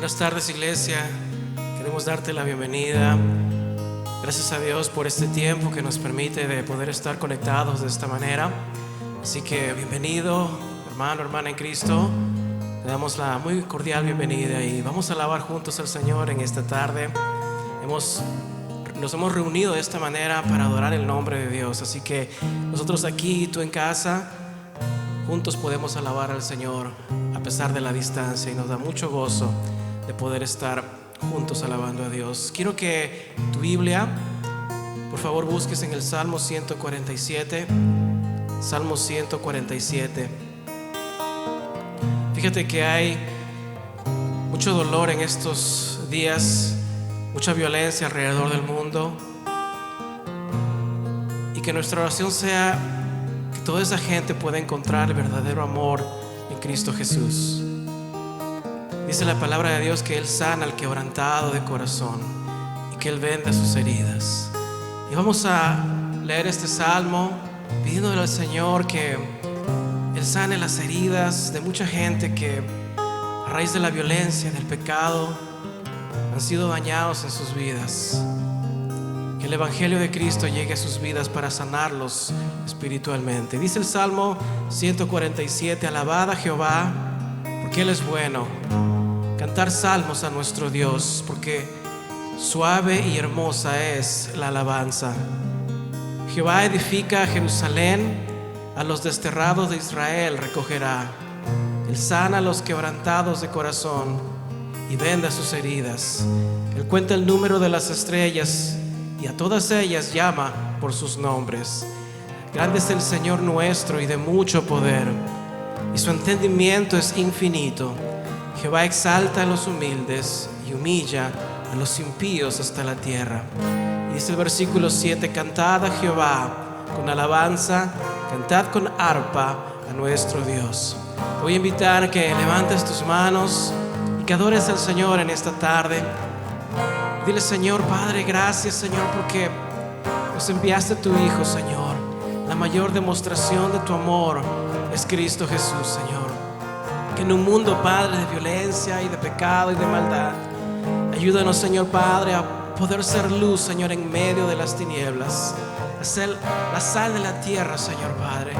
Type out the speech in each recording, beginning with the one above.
Buenas tardes, iglesia. Queremos darte la bienvenida. Gracias a Dios por este tiempo que nos permite de poder estar conectados de esta manera. Así que bienvenido, hermano, hermana en Cristo. Le damos la muy cordial bienvenida y vamos a alabar juntos al Señor en esta tarde. Nos hemos reunido de esta manera para adorar el nombre de Dios. Así que nosotros aquí y tú en casa, juntos podemos alabar al Señor a pesar de la distancia, y nos da mucho gozo de poder estar juntos alabando a Dios. Quiero que tu Biblia, por favor, busques en el Salmo 147. Salmo 147. Fíjate que hay mucho dolor en estos días, mucha violencia alrededor del mundo, y que nuestra oración sea que toda esa gente pueda encontrar el verdadero amor en Cristo Jesús. Dice la palabra de Dios que Él sana al quebrantado de corazón y que Él venda sus heridas. Y vamos a leer este salmo pidiéndole al Señor que Él sane las heridas de mucha gente que a raíz de la violencia, del pecado, han sido dañados en sus vidas. Que el Evangelio de Cristo llegue a sus vidas para sanarlos espiritualmente. Dice el Salmo 147: alabad a Jehová porque Él es bueno. Cantar salmos a nuestro Dios, porque suave y hermosa es la alabanza. Jehová edifica a Jerusalén, a los desterrados de Israel recogerá. Él sana a los quebrantados de corazón y venda sus heridas. Él cuenta el número de las estrellas y a todas ellas llama por sus nombres. Grande es el Señor nuestro y de mucho poder, y su entendimiento es infinito. Jehová exalta a los humildes y humilla a los impíos hasta la tierra. Y dice el versículo 7: cantad a Jehová con alabanza, cantad con arpa a nuestro Dios. Te voy a invitar a que levantes tus manos y que adores al Señor en esta tarde. Dile: Señor Padre, gracias, Señor, porque nos enviaste a tu Hijo, Señor. La mayor demostración de tu amor es Cristo Jesús, Señor. Que en un mundo, Padre, de violencia y de pecado y de maldad, ayúdanos, Señor Padre, a poder ser luz, Señor, en medio de las tinieblas, a ser la sal de la tierra, Señor Padre.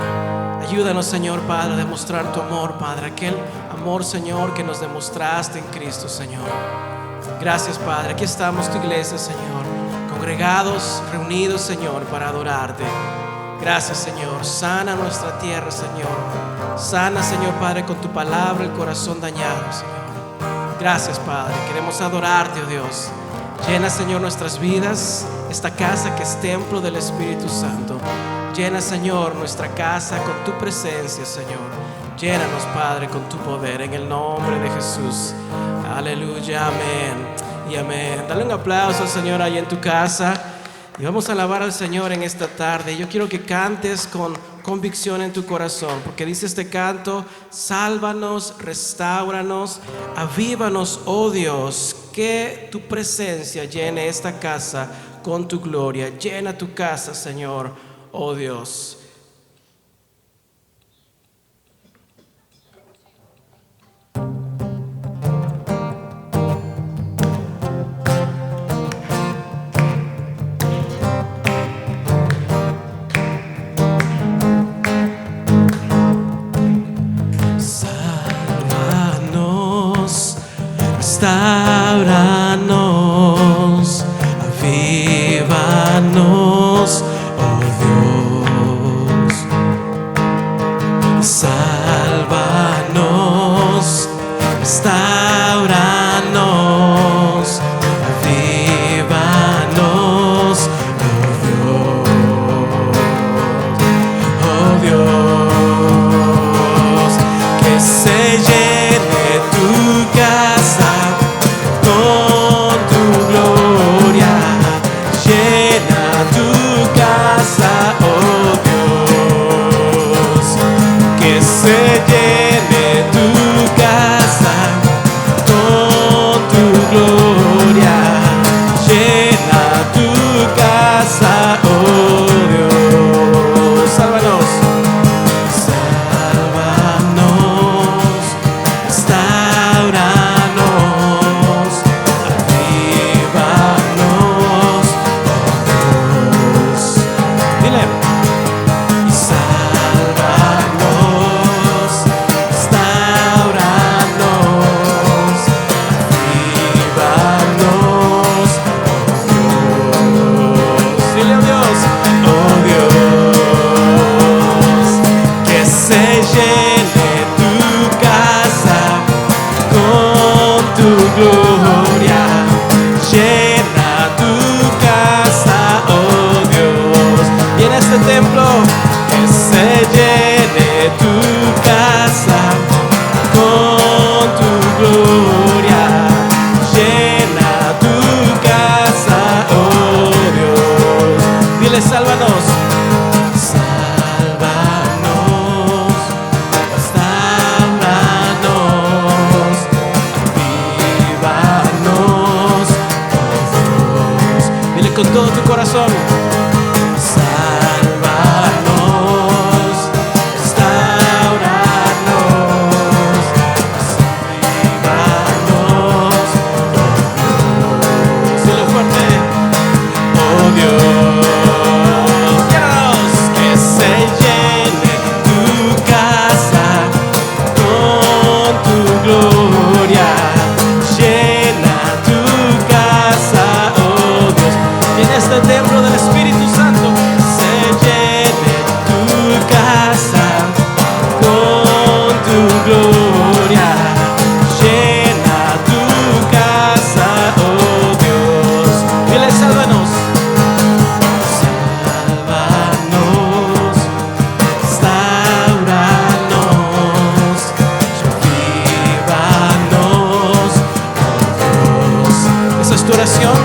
Ayúdanos, Señor Padre, a demostrar tu amor, Padre, aquel amor, Señor, que nos demostraste en Cristo, Señor. Gracias, Padre. Aquí estamos, tu iglesia, Señor, congregados, reunidos, Señor, para adorarte. Gracias, Señor. Sana nuestra tierra, Señor. Sana, Señor Padre, con tu palabra el corazón dañado, Señor. Gracias, Padre. Queremos adorarte, oh Dios. Llena, Señor, nuestras vidas, esta casa que es templo del Espíritu Santo. Llena, Señor, nuestra casa con tu presencia, Señor. Llénanos, Padre, con tu poder, en el nombre de Jesús. Aleluya, amén y amén. Dale un aplauso al Señor ahí en tu casa. Y vamos a alabar al Señor en esta tarde. Yo quiero que cantes con convicción en tu corazón, porque dice este canto: sálvanos, restáuranos, avívanos, oh Dios, que tu presencia llene esta casa con tu gloria. Llena tu casa, Señor, oh Dios. Restauranos, avívanos, oh que se llene tu casa con tu gloria. Llena tu casa, oh Dios. Dile, sálvanos. Con todo tu corazón, sálvanos, restauranos, avívanos, oh Dios. Dilo fuerte, oh Dios, llénanos, que se llene tu casa con tu gloria. Este templo del Espíritu Santo se llene tu casa con tu gloria. Llena tu casa, oh Dios. Dile, sálvanos. Sálvanos, restauranos, avívanos, oh Dios. Esa es tu oración.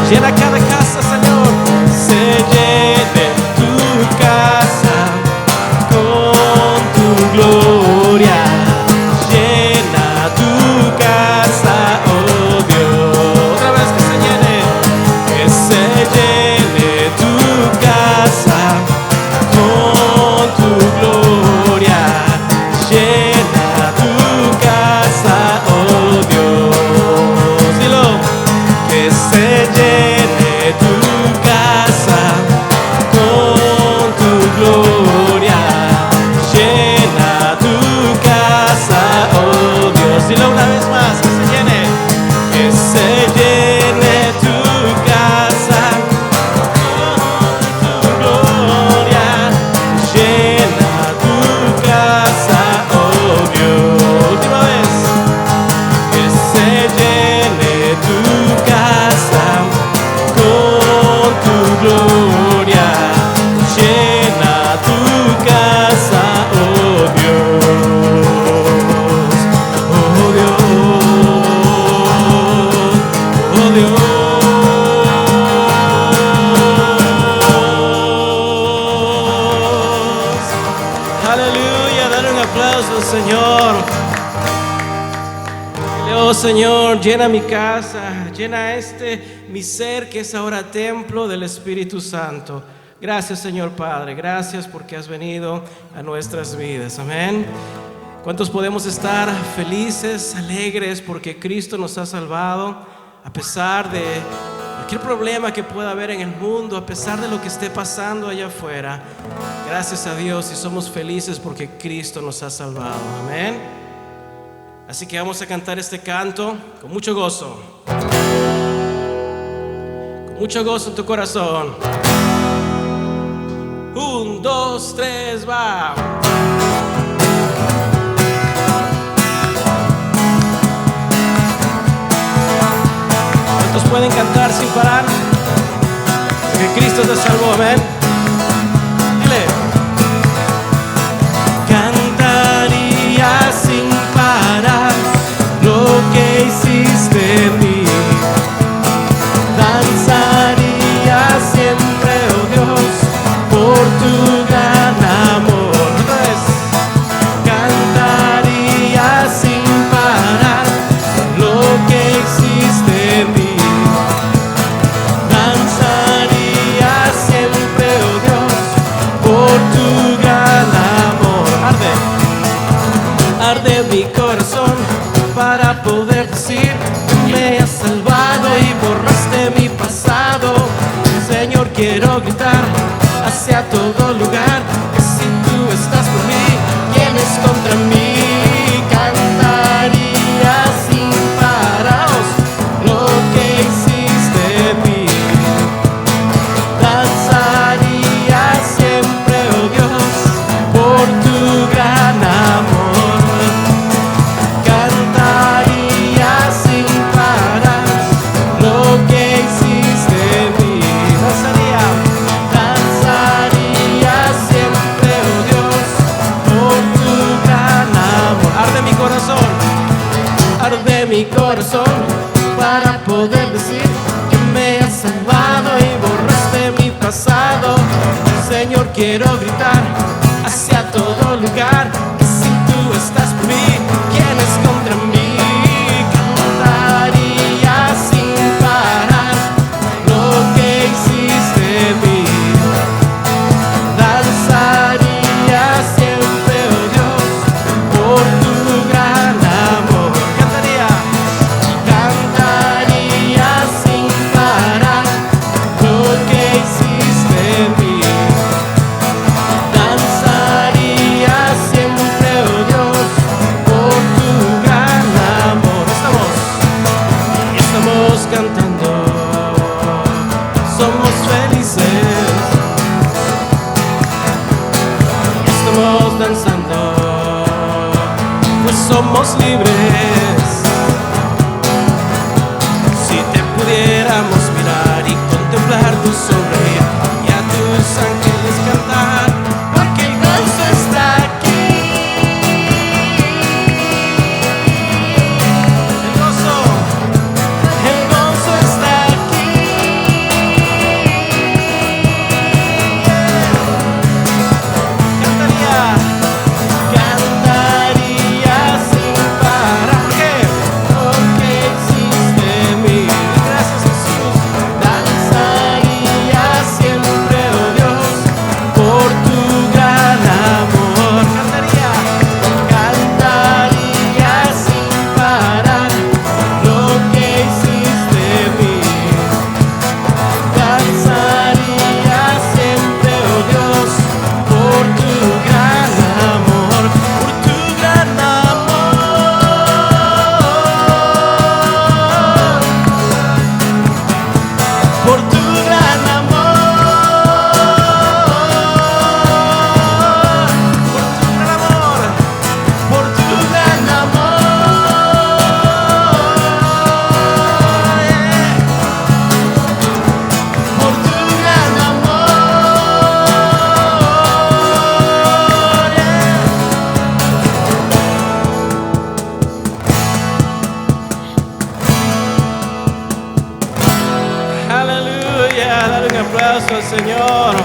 Llena cada casa, Señor, se llene tu casa con tu gloria. Llena tu casa, oh Dios. Otra vez que se llene tu casa con tu gloria. Llena tu casa, oh Dios. Dilo, que se llene tu casa con tu gloria. Llena tu casa, oh Dios. Dilo una vez más, que se llene tu casa con tu gloria. Llena tu casa, oh Dios. Última vez, que se llene tu casa con tu gloria. Llena tu casa, oh Dios, oh Dios, oh Dios. Aleluya, dale un aplauso al Señor. Oh Señor, llena mi casa, llena mi ser que es ahora templo del Espíritu Santo. Gracias, Señor Padre, gracias porque has venido a nuestras vidas. Amén. ¿Cuántos podemos estar felices, alegres porque Cristo nos ha salvado a pesar de cualquier problema que pueda haber en el mundo, a pesar de lo que esté pasando allá afuera? Gracias a Dios y somos felices porque Cristo nos ha salvado. Amén. Así que vamos a cantar este canto con mucho gozo. Con mucho gozo en tu corazón. 1, 2, 3, va. ¿Cuántos pueden cantar sin parar? Porque Cristo te salvó, amén. Dile. Cantaría sin parar lo que hiciste en mí. Danzaría siempre, oh Dios, por tu gran amor. Otra vez. Cantaría sin parar lo que hiciste en mí. Danzaría siempre, danzando, pues somos libres. Si te pudiéramos mirar y contemplar tu sonreír y a tus ángeles cantar, porque el gozo está aquí. El gozo está aquí. Cantaría sin parar. ¿Por qué? Porque existe mi. Gracias, Jesús. Danzaría siempre, oh Dios, por tu gran amor. Cantaría sin parar lo que hiciste en mí. Danzaría siempre, oh Dios, por tu gran amor, por tu gran amor, por tu gran amor, por tu gran amor, por tu gran amor, Aleluya, dale un aplauso al Señor.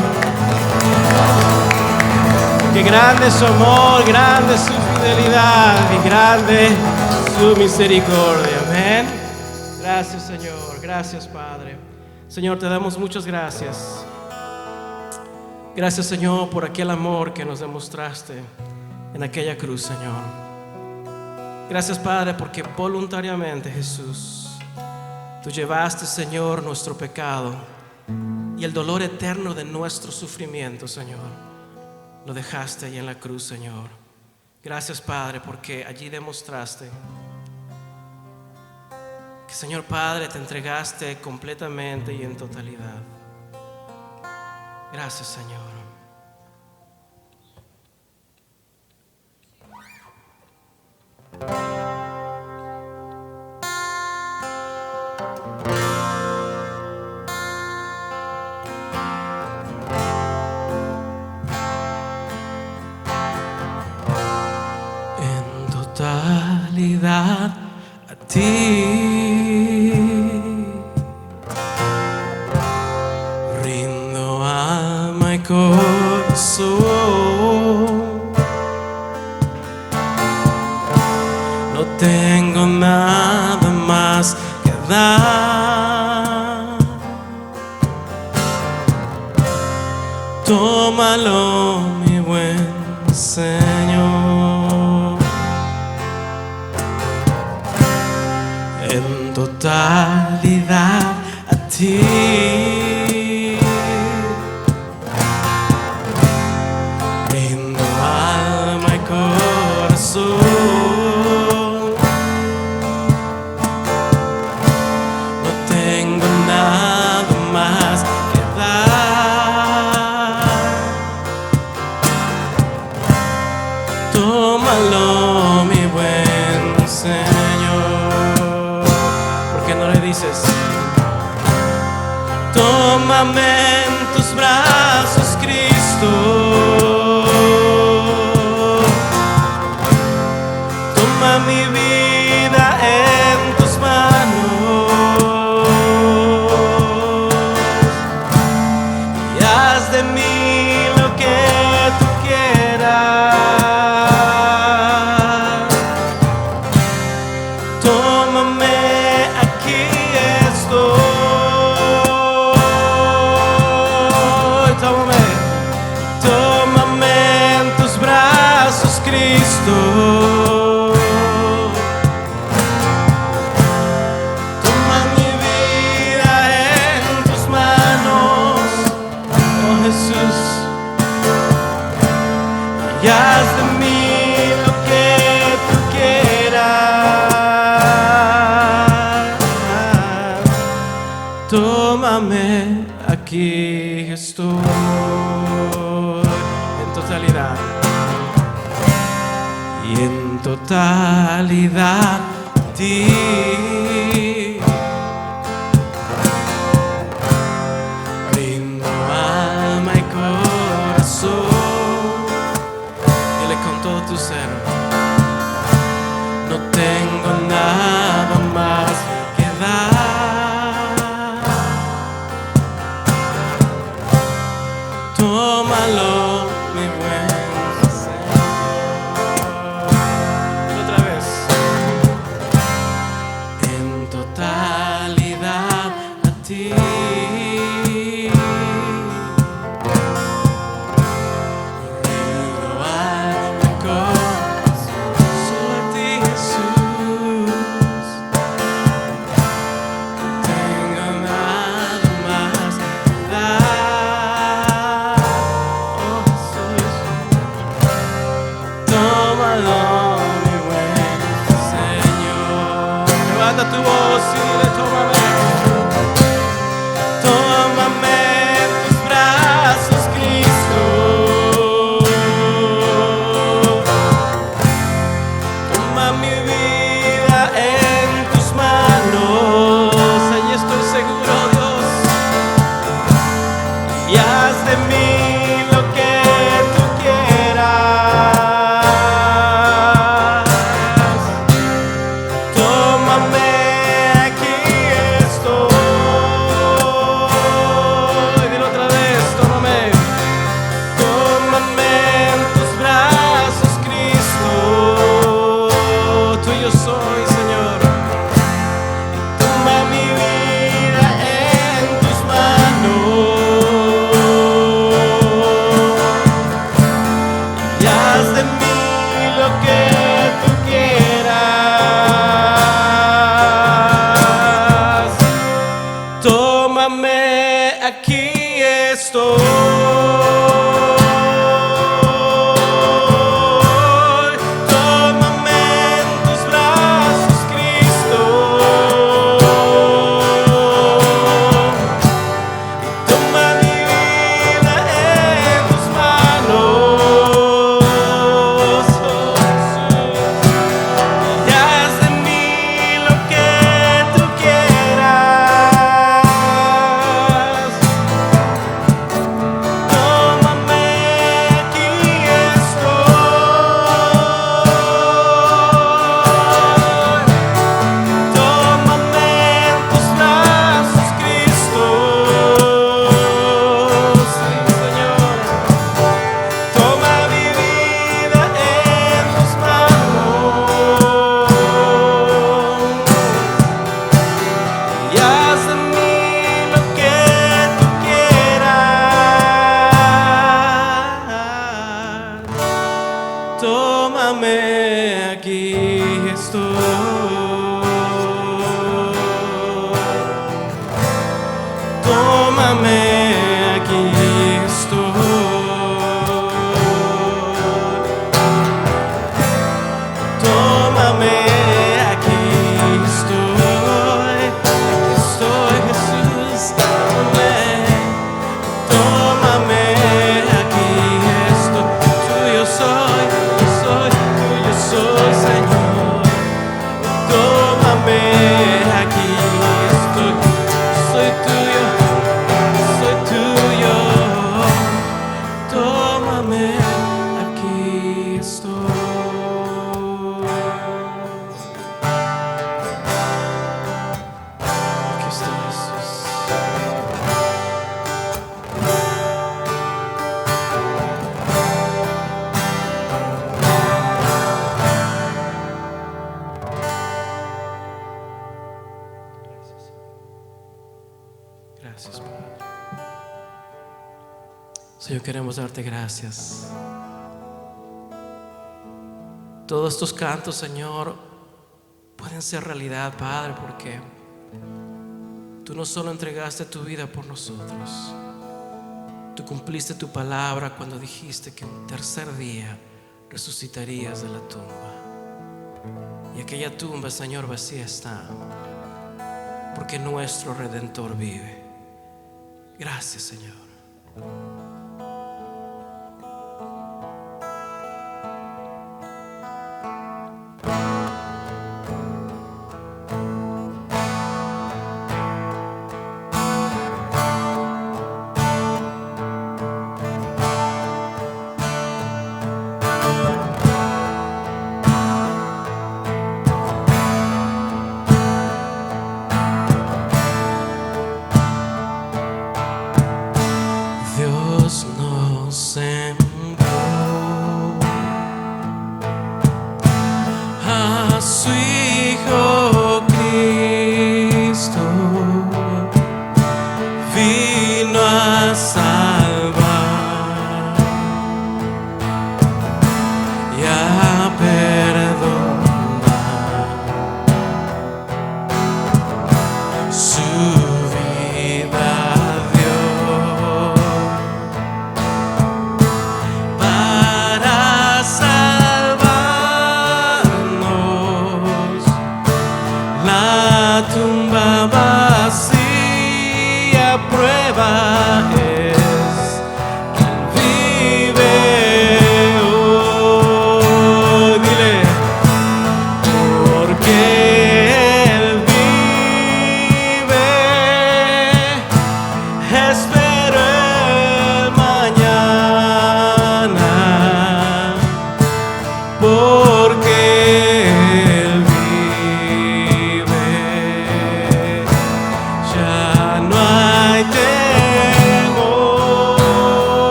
Qué grande es su amor, grande es su fidelidad y grande su misericordia. Amén. Gracias, Señor. Gracias, Padre. Señor, te damos muchas gracias. Gracias, Señor, por aquel amor que nos demostraste en aquella cruz, Señor. Gracias, Padre, porque voluntariamente, Jesús, tú llevaste, Señor, nuestro pecado y el dolor eterno de nuestro sufrimiento, Señor. Lo dejaste ahí en la cruz, Señor. Gracias, Padre, porque allí demostraste que, Señor Padre, te entregaste completamente y en totalidad. Gracias, Señor. En totalidad a ti rindo alma y corazón. No tengo nada más que dar. Tómalo, mi buen Señor. En totalidad a ti rindo alma y corazón. No tengo nada más que dar. Tómalo, mi buen Señor. ¿Por qué no le dices? Tómame en tus brazos, Cristo. Toma mi vida en tus manos y haz de mí lo que tú quieras. Tómame, aquí estoy. Tómame en tus brazos, Cristo. Toma mi vida en tus manos, oh Jesús, y haz de mí lo que tú quieras. Tómame, aquí estoy. En totalidad, y en totalidad a ti. Brindo alma y corazón. Dile con todo tu ser: no tengo nada más que dar. Tómalo, mi buen Señor. Otra vez. En totalidad a ti. Rindo alma y corazón solo a ti, Jesús. No tengo nada más que dar. Oh Jesús, tómalo, mi buen Señor. Levanta tu voz y dile: tómame. Tómame en tus brazos, Cristo. Toma mi vida en tus manos. Allí estoy seguro, Dios. Y haz de mí lo que tú quieras. Tómame, aquí estoy. Dilo otra vez: tómame. Tómame en tus brazos, Cristo. Tuyo soy, Señor. Toma mi vida en tus manos y haz de mí lo que tú quieras. Tómame, aquí estoy. Tómame en tus brazos, Cristo. Toma mi vida en tus manos, oh Jesús, y haz de mí lo que tú quieras. Tómame, aquí estoy. Tómame en tus brazos, Cristo. Sí, Señor. Toma mi vida en tus manos y haz de mí lo que tú quieras. Tómame, aquí estoy. Tómame, aquí estoy. Tómame, aquí estoy. Aquí estoy, Jesús. Tómame, aquí estoy. Tuyo soy, tuyo soy, Señor. Tómame, aquí estoy. Soy tuyo, soy tuyo. Tómame, aquí estoy. Aquí estoy, Jesús. Gracias, Padre. Señor, queremos darte gracias. Todos estos cantos, Señor, pueden ser realidad, Padre, porque tú no solo entregaste tu vida por nosotros, tú cumpliste tu palabra cuando dijiste que un tercer día resucitarías de la tumba. Y aquella tumba, Señor, vacía está, porque nuestro Redentor vive. Gracias, Señor.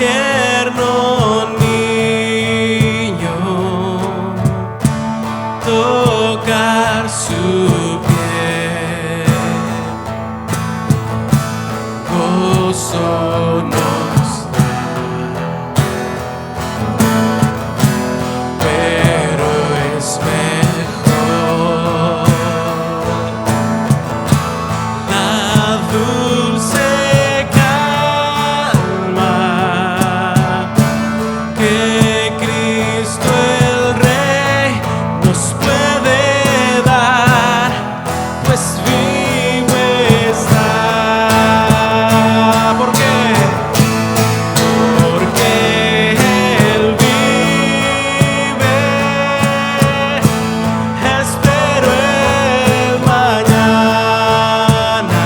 tierno niño, tocar su piel, gozo nos da, pero es mejor la dulce calma que Cristo el Rey nos puede dar, pues vivo está. ¿Por qué? Porque Él vive. Espero el mañana,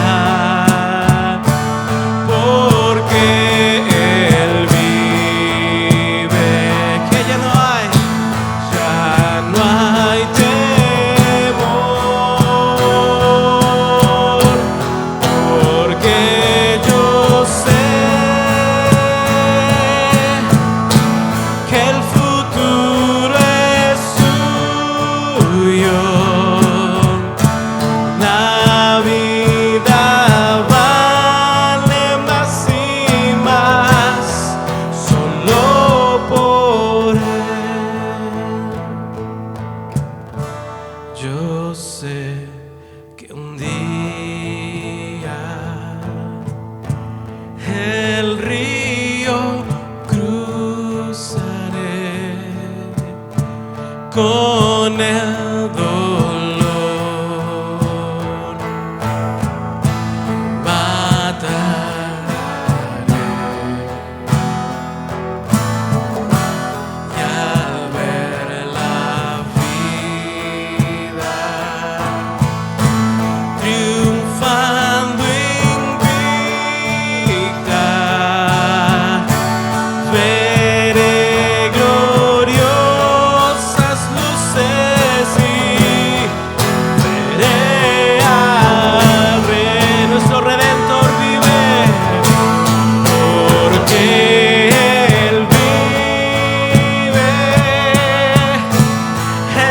porque Él vive. Que ya no hay temor, porque yo sé que el futuro es suyo. La vida vale más y más solo por Él. Yo sé que un día el río cruzaré con el dolor, batallaré, y al ver la vida triunfando invicta, veré gloriosas luces y veré al Rey. Nuestro Redentor vive, porque Él vive.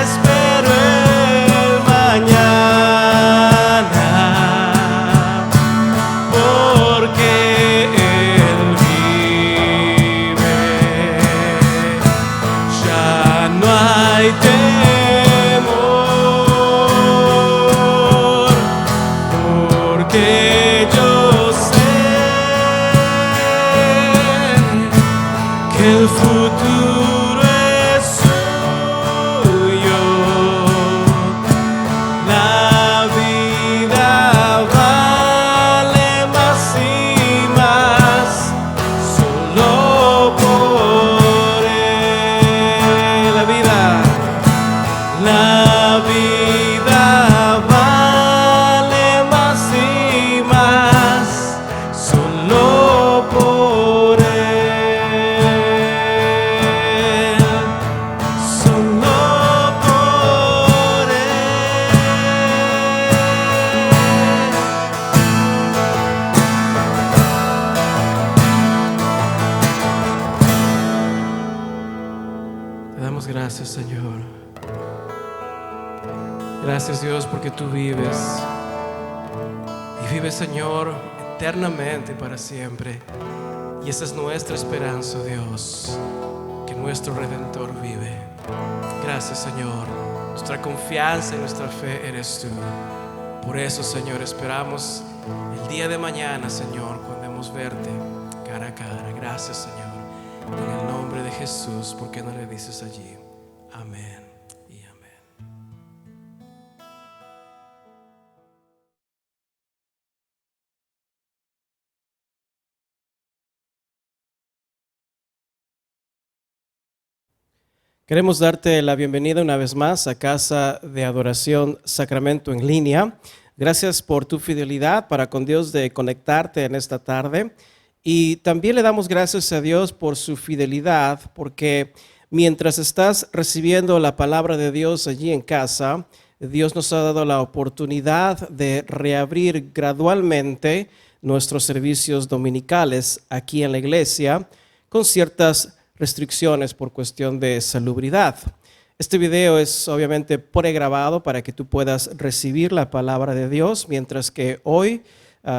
Espero el mañana, porque Él vive. Ya no hay temor, porque yo sé que el futuro es suyo. La vida vale más y más solo por Él. La vida vale más y más solo por Él. Solo por Él. Te damos gracias, Señor. Gracias, Dios, porque tú vives. Y vives, Señor, eternamente para siempre. Y esa es nuestra esperanza, Dios, que nuestro Redentor vive. Gracias, Señor. Nuestra confianza y nuestra fe eres tú. Por eso, Señor, esperamos el día de mañana, Señor, podemos verte cara a cara. Gracias, Señor. En el nombre de Jesús, ¿por qué no le dices allí? Amén y amén. Queremos darte la bienvenida una vez más a Casa de Adoración Sacramento en línea. Gracias por tu fidelidad para con Dios de conectarte en esta tarde. Y también le damos gracias a Dios por su fidelidad, porque mientras estás recibiendo la palabra de Dios allí en casa, Dios nos ha dado la oportunidad de reabrir gradualmente nuestros servicios dominicales aquí en la iglesia, con ciertas restricciones por cuestión de salubridad. Este video es obviamente pregrabado para que tú puedas recibir la palabra de Dios, mientras que hoy,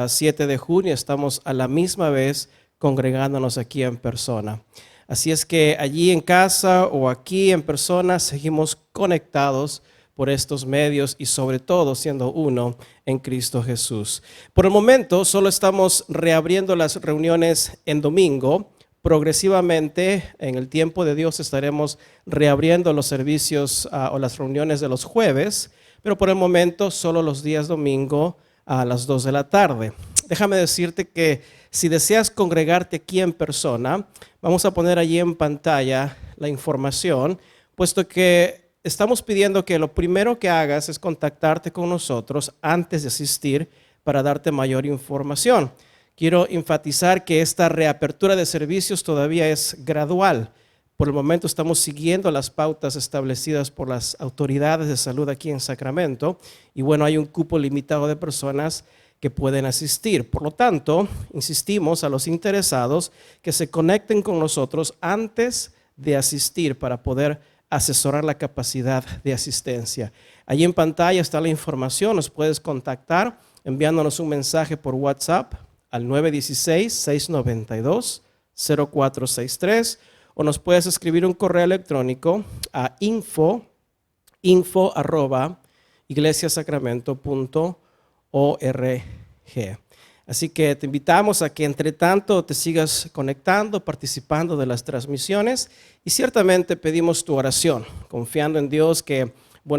7 de junio, estamos a la misma vez congregándonos aquí en persona. Así es que allí en casa o aquí en persona seguimos conectados por estos medios y sobre todo siendo uno en Cristo Jesús. Por el momento solo estamos reabriendo las reuniones en domingo. Progresivamente en el tiempo de Dios estaremos reabriendo los servicios o las reuniones de los jueves, pero por el momento solo los días domingo a las 2 de la tarde. Déjame decirte que si deseas congregarte aquí en persona, vamos a poner allí en pantalla la información, puesto que estamos pidiendo que lo primero que hagas es contactarte con nosotros antes de asistir para darte mayor información. Quiero enfatizar que esta reapertura de servicios todavía es gradual. Por el momento estamos siguiendo las pautas establecidas por las autoridades de salud aquí en Sacramento y bueno, hay un cupo limitado de personas que pueden asistir. Por lo tanto, insistimos a los interesados que se conecten con nosotros antes de asistir para poder asesorar la capacidad de asistencia. Allí en pantalla está la información, nos puedes contactar enviándonos un mensaje por WhatsApp al 916-692-0463 o nos puedes escribir un correo electrónico a info@iglesiasacramento.org. Así que te invitamos a que entre tanto te sigas conectando, participando de las transmisiones y ciertamente pedimos tu oración, confiando en Dios que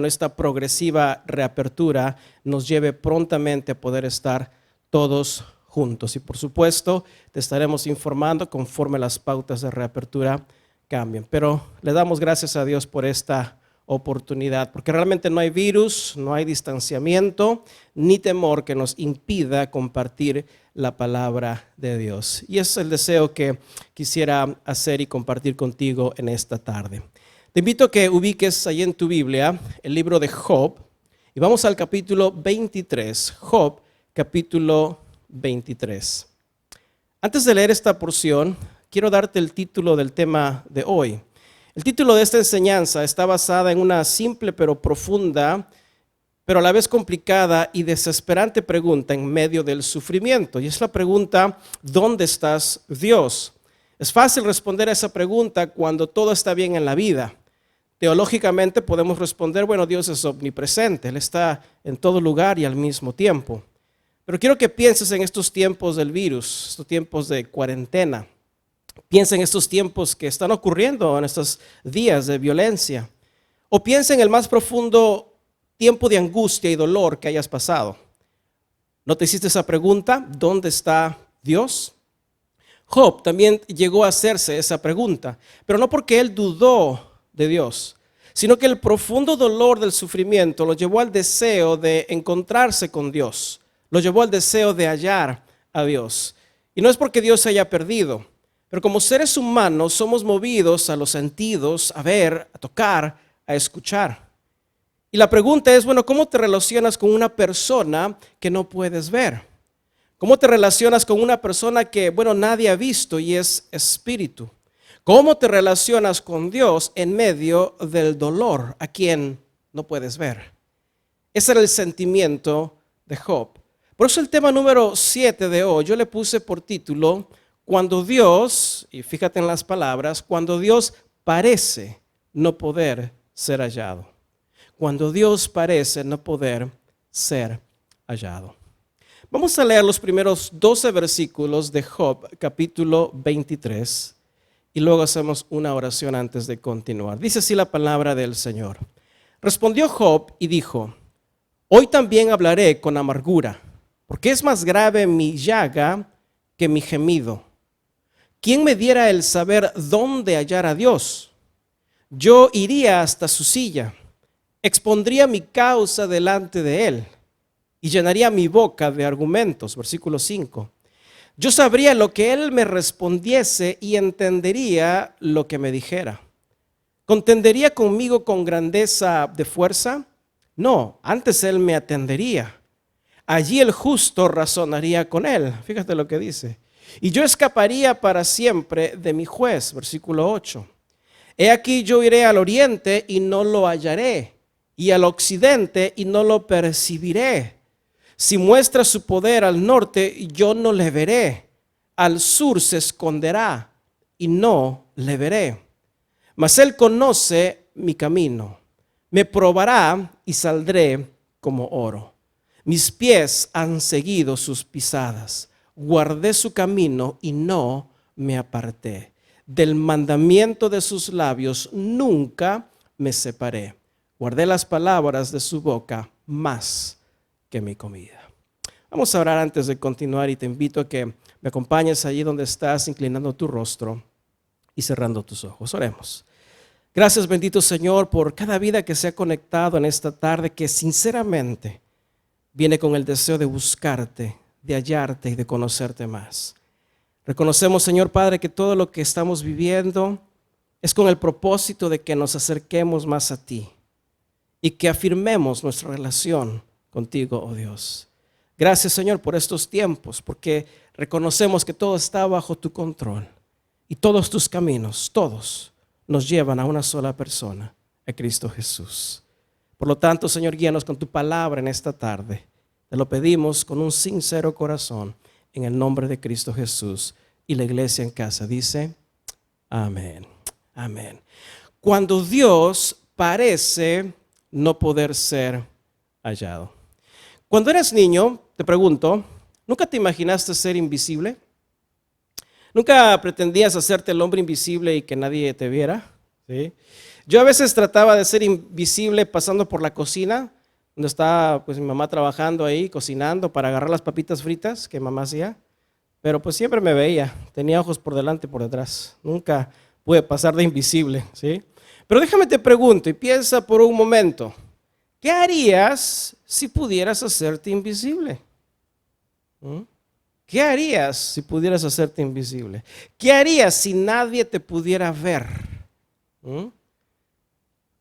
esta progresiva reapertura nos lleve prontamente a poder estar todos juntos. Y por supuesto, te estaremos informando conforme las pautas de reapertura cambien. Pero le damos gracias a Dios por esta oportunidad, porque realmente no hay virus, no hay distanciamiento, ni temor que nos impida compartir la palabra de Dios. Y es el deseo que quisiera hacer y compartir contigo en esta tarde. Te invito a que ubiques ahí en tu Biblia el libro de Job y vamos al capítulo 23, Job capítulo 23. Antes de leer esta porción, quiero darte el título del tema de hoy. El título de esta enseñanza está basada en una simple pero profunda, pero a la vez complicada y desesperante pregunta en medio del sufrimiento. Y es la pregunta, ¿dónde estás, Dios? Es fácil responder a esa pregunta cuando todo está bien en la vida. Teológicamente podemos responder, Dios es omnipresente, Él está en todo lugar y al mismo tiempo. Pero quiero que pienses en estos tiempos del virus, estos tiempos de cuarentena. Piensa en estos tiempos que están ocurriendo en estos días de violencia. O piensa en el más profundo tiempo de angustia y dolor que hayas pasado. ¿No te hiciste esa pregunta? ¿Dónde está Dios? Job también llegó a hacerse esa pregunta, pero no porque él dudó de Dios, sino que el profundo dolor del sufrimiento lo llevó al deseo de encontrarse con Dios. Lo llevó al deseo de hallar a Dios. Y no es porque Dios se haya perdido, pero como seres humanos somos movidos a los sentidos, a ver, a tocar, a escuchar. Y la pregunta es, ¿cómo te relacionas con una persona que no puedes ver? ¿Cómo te relacionas con una persona que, nadie ha visto y es espíritu? ¿Cómo te relacionas con Dios en medio del dolor a quien no puedes ver? Ese era el sentimiento de Job. Por eso el tema número 7 de hoy, yo le puse por título, cuando Dios, y fíjate en las palabras, cuando Dios parece no poder ser hallado. Cuando Dios parece no poder ser hallado. Vamos a leer los primeros 12 versículos de Job, capítulo 23, y luego hacemos una oración antes de continuar. Dice así la palabra del Señor. Respondió Job y dijo, hoy también hablaré con amargura, porque es más grave mi llaga que mi gemido. ¿Quién me diera el saber dónde hallar a Dios? Yo iría hasta su silla, expondría mi causa delante de él y llenaría mi boca de argumentos. Versículo 5. Yo sabría lo que él me respondiese y entendería lo que me dijera. ¿Contendería conmigo con grandeza de fuerza? No, antes él me atendería. Allí el justo razonaría con él. Fíjate lo que dice. y yo escaparía para siempre de mi juez. Versículo 8. He aquí yo iré al oriente y no lo hallaré, y al occidente y no lo percibiré. Si muestra su poder al norte, yo no le veré. Al sur se esconderá y no le veré. Mas él conoce mi camino. Me probará y saldré como oro. Mis pies han seguido sus pisadas. Guardé su camino y no me aparté. Del mandamiento de sus labios nunca me separé. Guardé las palabras de su boca más que mi comida. Vamos a orar antes de continuar y te invito a que me acompañes allí donde estás, inclinando tu rostro y cerrando tus ojos. Oremos. Gracias, bendito Señor, por cada vida que se ha conectado en esta tarde, que sinceramente viene con el deseo de buscarte, de hallarte y de conocerte más. Reconocemos, Señor Padre, que todo lo que estamos viviendo es con el propósito de que nos acerquemos más a ti y que afirmemos nuestra relación contigo, oh Dios. Gracias, Señor, por estos tiempos, porque reconocemos que todo está bajo tu control y todos tus caminos, todos nos llevan a una sola persona, a Cristo Jesús. Por lo tanto, Señor, guíanos con tu palabra en esta tarde. Te lo pedimos con un sincero corazón, en el nombre de Cristo Jesús. Y la iglesia en casa dice, amén, amén. Cuando Dios parece no poder ser hallado. Cuando eras niño, te pregunto, ¿nunca te imaginaste ser invisible? ¿Nunca pretendías hacerte el hombre invisible y que nadie te viera? ¿Sí? Yo a veces trataba de ser invisible pasando por la cocina, donde estaba pues mi mamá trabajando ahí, cocinando para agarrar las papitas fritas que mamá hacía. Pero pues siempre me veía, tenía ojos por delante y por detrás. Nunca pude pasar de invisible, ¿sí? Pero déjame te pregunto y piensa por un momento, ¿qué harías si pudieras hacerte invisible? ¿Qué harías si pudieras hacerte invisible? ¿Qué harías si nadie te pudiera ver?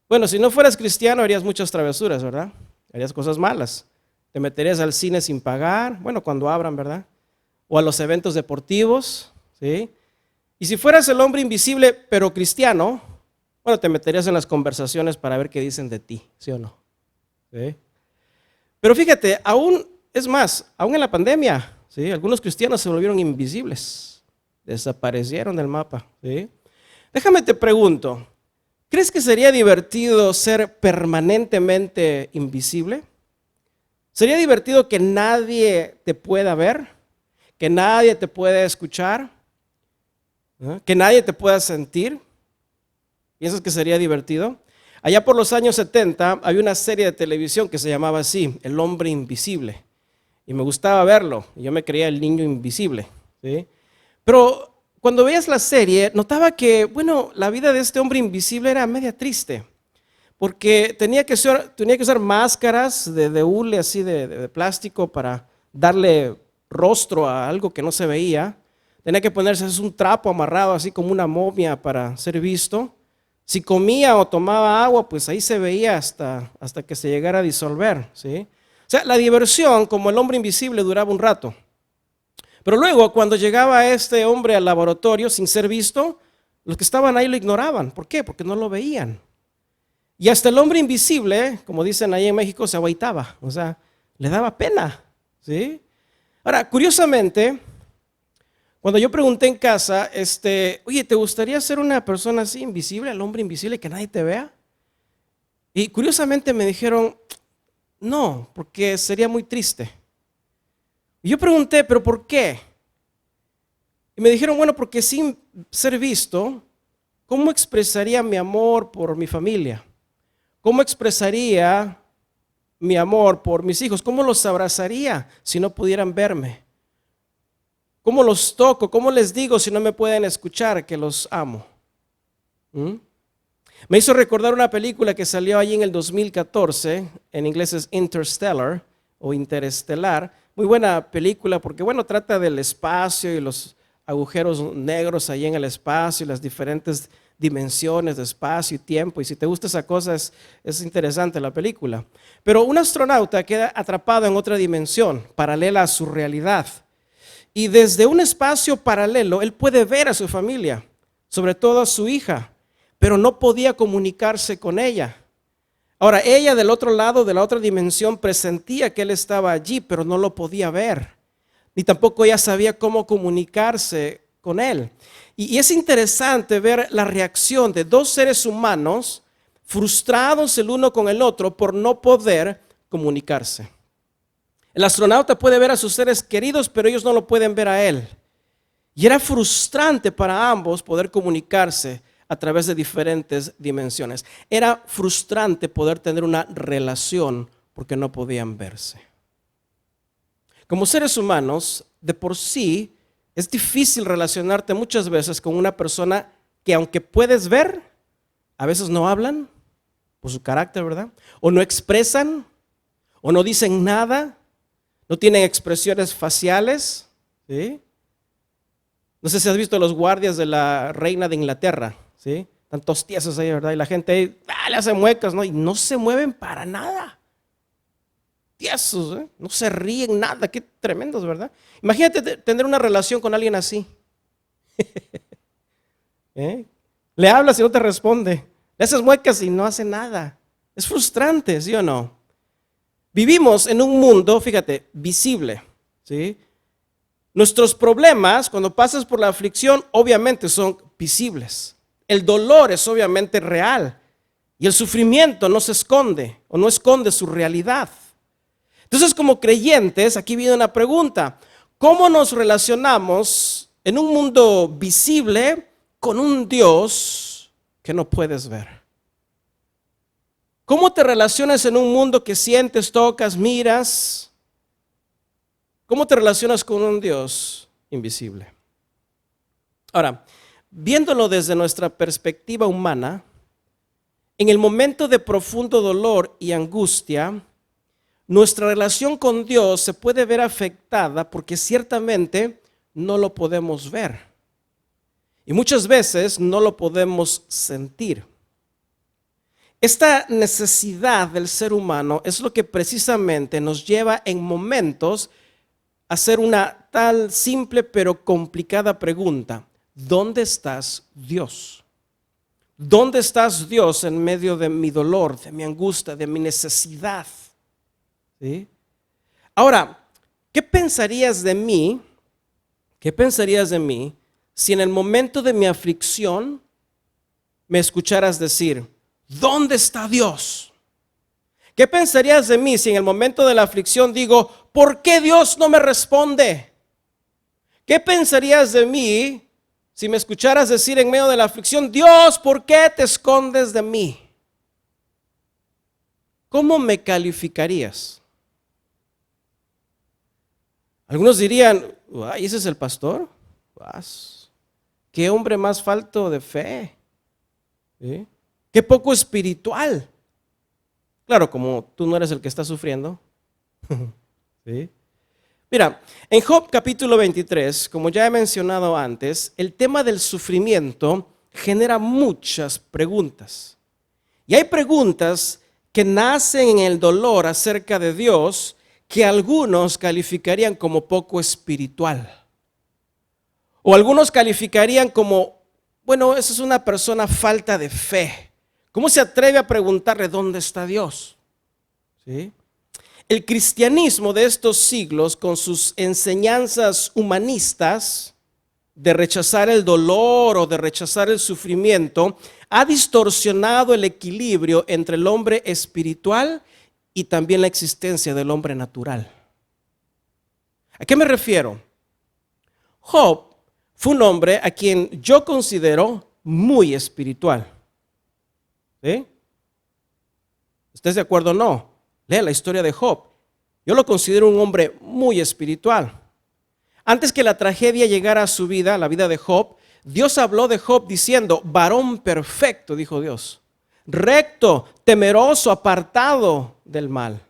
Bueno, si no fueras cristiano harías muchas travesuras, ¿verdad? Harías cosas malas. Te meterías al cine sin pagar, bueno, cuando abran, ¿verdad? O a los eventos deportivos, ¿sí? Y si fueras el hombre invisible, pero cristiano, bueno, te meterías en las conversaciones para ver qué dicen de ti, ¿sí o no? ¿Sí? Pero fíjate, aún en la pandemia, ¿sí? Algunos cristianos se volvieron invisibles, desaparecieron del mapa, ¿sí? Déjame te pregunto, ¿crees que sería divertido ser permanentemente invisible? ¿Sería divertido que nadie te pueda ver? ¿Que nadie te pueda escuchar? ¿No? ¿Que nadie te pueda sentir? ¿Piensas que sería divertido? Allá por los años 70 había una serie de televisión que se llamaba así, El Hombre Invisible. Y me gustaba verlo, y yo me creía el niño invisible, ¿sí? Pero cuando veías la serie, notaba que, bueno, la vida de este hombre invisible era media triste, porque tenía que usar máscaras de hule, así de plástico, para darle rostro a algo que no se veía. Tenía que ponerse un trapo amarrado, así como una momia, para ser visto. Si comía o tomaba agua, pues ahí se veía hasta que se llegara a disolver, ¿sí? O sea, la diversión, como el hombre invisible, duraba un rato. Pero luego, cuando llegaba este hombre al laboratorio sin ser visto, los que estaban ahí lo ignoraban. ¿Por qué? Porque no lo veían. Y hasta el hombre invisible, como dicen ahí en México, se agüitaba. O sea, le daba pena, ¿sí? Ahora, curiosamente, cuando yo pregunté en casa, oye, ¿te gustaría ser una persona así invisible, el hombre invisible, que nadie te vea? Y curiosamente me dijeron, no, porque sería muy triste. Y yo pregunté, ¿pero por qué? Y me dijeron, bueno, porque sin ser visto, ¿cómo expresaría mi amor por mi familia? ¿Cómo expresaría mi amor por mis hijos? ¿Cómo los abrazaría si no pudieran verme? ¿Cómo los toco? ¿Cómo les digo si no me pueden escuchar que los amo? Me hizo recordar una película que salió allí en el 2014, en inglés es Interstellar o Interestelar. Muy buena película porque, bueno, trata del espacio y los agujeros negros ahí en el espacio y las diferentes dimensiones de espacio y tiempo. Y si te gusta esa cosa, es interesante la película. Pero un astronauta queda atrapado en otra dimensión, paralela a su realidad. Y desde un espacio paralelo, él puede ver a su familia, sobre todo a su hija, pero no podía comunicarse con ella. Ahora, ella del otro lado, de la otra dimensión, presentía que él estaba allí, pero no lo podía ver. Ni tampoco ella sabía cómo comunicarse con él. Y es interesante ver la reacción de dos seres humanos frustrados el uno con el otro por no poder comunicarse. El astronauta puede ver a sus seres queridos, pero ellos no lo pueden ver a él. Y era frustrante para ambos poder comunicarse a través de diferentes dimensiones. Era frustrante poder tener una relación porque no podían verse. Como seres humanos, de por sí, es difícil relacionarte muchas veces con una persona que aunque puedes ver, a veces no hablan por su carácter, ¿verdad? O no expresan, o no dicen nada, no tienen expresiones faciales, ¿sí? No sé si has visto los guardias de la reina de Inglaterra, ¿sí? Están tostiesos ahí, ¿verdad? Y la gente ahí, le hace muecas, ¿no? Y no se mueven para nada. Tiesos, ¿eh? No se ríen nada, qué tremendos, ¿verdad? Imagínate tener una relación con alguien así. ¿Eh? Le hablas y no te responde. Le haces muecas y no hace nada. Es frustrante, ¿sí o no? Vivimos en un mundo, fíjate, visible, ¿sí? Nuestros problemas, cuando pasas por la aflicción, obviamente son visibles. El dolor es obviamente real. Y el sufrimiento no se esconde o no esconde su realidad. Entonces, como creyentes, aquí viene una pregunta. ¿Cómo nos relacionamos en un mundo visible con un Dios que no puedes ver? ¿Cómo te relacionas en un mundo que sientes, tocas, miras? ¿Cómo te relacionas con un Dios invisible? Ahora, viéndolo desde nuestra perspectiva humana, en el momento de profundo dolor y angustia, nuestra relación con Dios se puede ver afectada porque ciertamente no lo podemos ver. Y muchas veces no lo podemos sentir. Esta necesidad del ser humano es lo que precisamente nos lleva en momentos a hacer una tal simple pero complicada pregunta. ¿Dónde estás, Dios? ¿Dónde estás, Dios, en medio de mi dolor, de mi angustia, de mi necesidad? ¿Sí? Ahora, ¿qué pensarías de mí? ¿Qué pensarías de mí si en el momento de mi aflicción me escucharas decir, ¿dónde está Dios? ¿Qué pensarías de mí si en el momento de la aflicción digo, ¿por qué Dios no me responde? ¿Qué pensarías de mí si me escucharas decir en medio de la aflicción, Dios, ¿por qué te escondes de mí? ¿Cómo me calificarías? Algunos dirían, ay, ¿ese es el pastor? Qué hombre más falto de fe. ¿Sí? Qué poco espiritual. Claro, como tú no eres el que está sufriendo. ¿Sí? Mira, en Job capítulo 23, como ya he mencionado antes, el tema del sufrimiento genera muchas preguntas. Y hay preguntas que nacen en el dolor acerca de Dios que algunos calificarían como poco espiritual. O algunos calificarían como, bueno, esa es una persona falta de fe. ¿Cómo se atreve a preguntarle dónde está Dios? ¿Sí? El cristianismo de estos siglos, con sus enseñanzas humanistas de rechazar el dolor o de rechazar el sufrimiento, ha distorsionado el equilibrio entre el hombre espiritual y también la existencia del hombre natural. ¿A qué me refiero? Job fue un hombre a quien yo considero muy espiritual. ¿Sí? ¿Estás de acuerdo o no? Lea la historia de Job. Yo lo considero un hombre muy espiritual. Antes que la tragedia llegara a su vida, la vida de Job, Dios habló de Job diciendo, varón perfecto, dijo Dios, recto, temeroso, apartado del mal.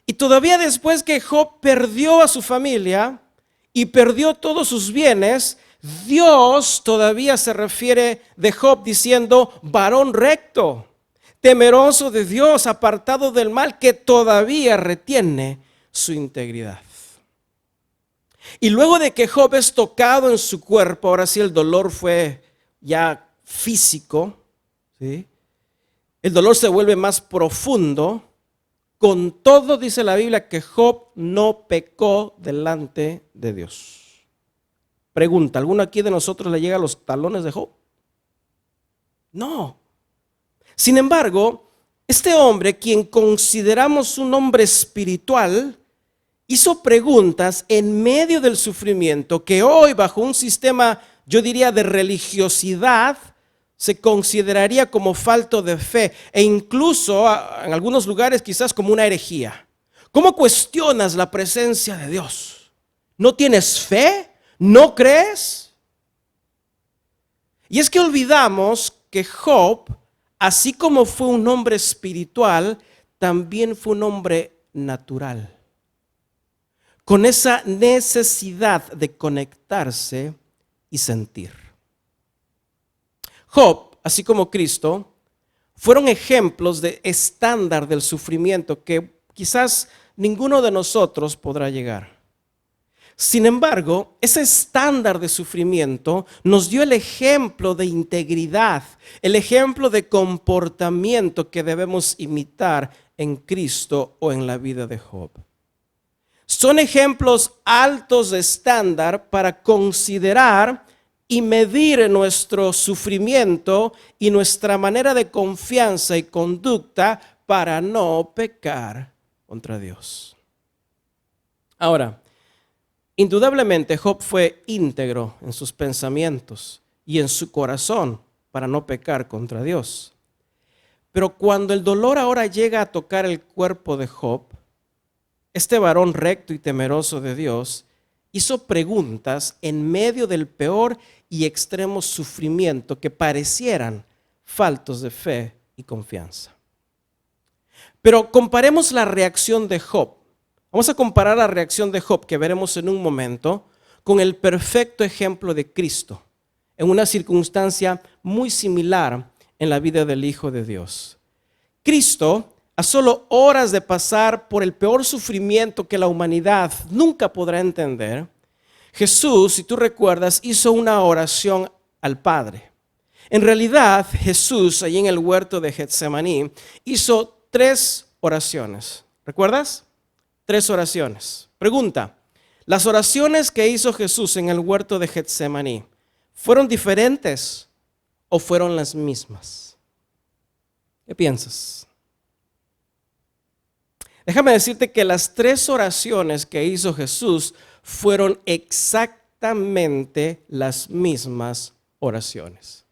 Y todavía después que Job perdió a su familia y perdió todos sus bienes, Dios todavía se refiere de Job diciendo, varón recto, temeroso de Dios, apartado del mal, que todavía retiene su integridad. Y luego de que Job es tocado en su cuerpo, ahora sí el dolor fue ya físico, ¿sí? El dolor se vuelve más profundo. Con todo dice la Biblia que Job no pecó delante de Dios. Pregunta, ¿alguno aquí de nosotros le llega a los talones de Job? No. Sin embargo, este hombre, quien consideramos un hombre espiritual, hizo preguntas en medio del sufrimiento que hoy, bajo un sistema, yo diría, de religiosidad, se consideraría como falto de fe e incluso en algunos lugares quizás como una herejía. ¿Cómo cuestionas la presencia de Dios? ¿No tienes fe? ¿No crees? Y es que olvidamos que Job, así como fue un hombre espiritual, también fue un hombre natural, con esa necesidad de conectarse y sentir. Job, así como Cristo, fueron ejemplos de estándar del sufrimiento que quizás ninguno de nosotros podrá llegar. Sin embargo, ese estándar de sufrimiento nos dio el ejemplo de integridad, el ejemplo de comportamiento que debemos imitar en Cristo o en la vida de Job. Son ejemplos altos de estándar para considerar y medir nuestro sufrimiento y nuestra manera de confianza y conducta para no pecar contra Dios. Ahora, indudablemente Job fue íntegro en sus pensamientos y en su corazón para no pecar contra Dios. Pero cuando el dolor ahora llega a tocar el cuerpo de Job, este varón recto y temeroso de Dios hizo preguntas en medio del peor y extremo sufrimiento que parecieran faltos de fe y confianza. Pero comparemos la reacción de Job. Vamos a comparar la reacción de Job, que veremos en un momento, con el perfecto ejemplo de Cristo, en una circunstancia muy similar en la vida del Hijo de Dios. Cristo, a solo horas de pasar por el peor sufrimiento que la humanidad nunca podrá entender, Jesús, si tú recuerdas, hizo una oración al Padre. En realidad, Jesús, allí en el huerto de Getsemaní, hizo 3 oraciones. ¿Recuerdas? 3 oraciones. Pregunta, ¿las oraciones que hizo Jesús en el huerto de Getsemaní fueron diferentes o fueron las mismas? ¿Qué piensas? Déjame decirte que las 3 oraciones que hizo Jesús fueron exactamente las mismas oraciones.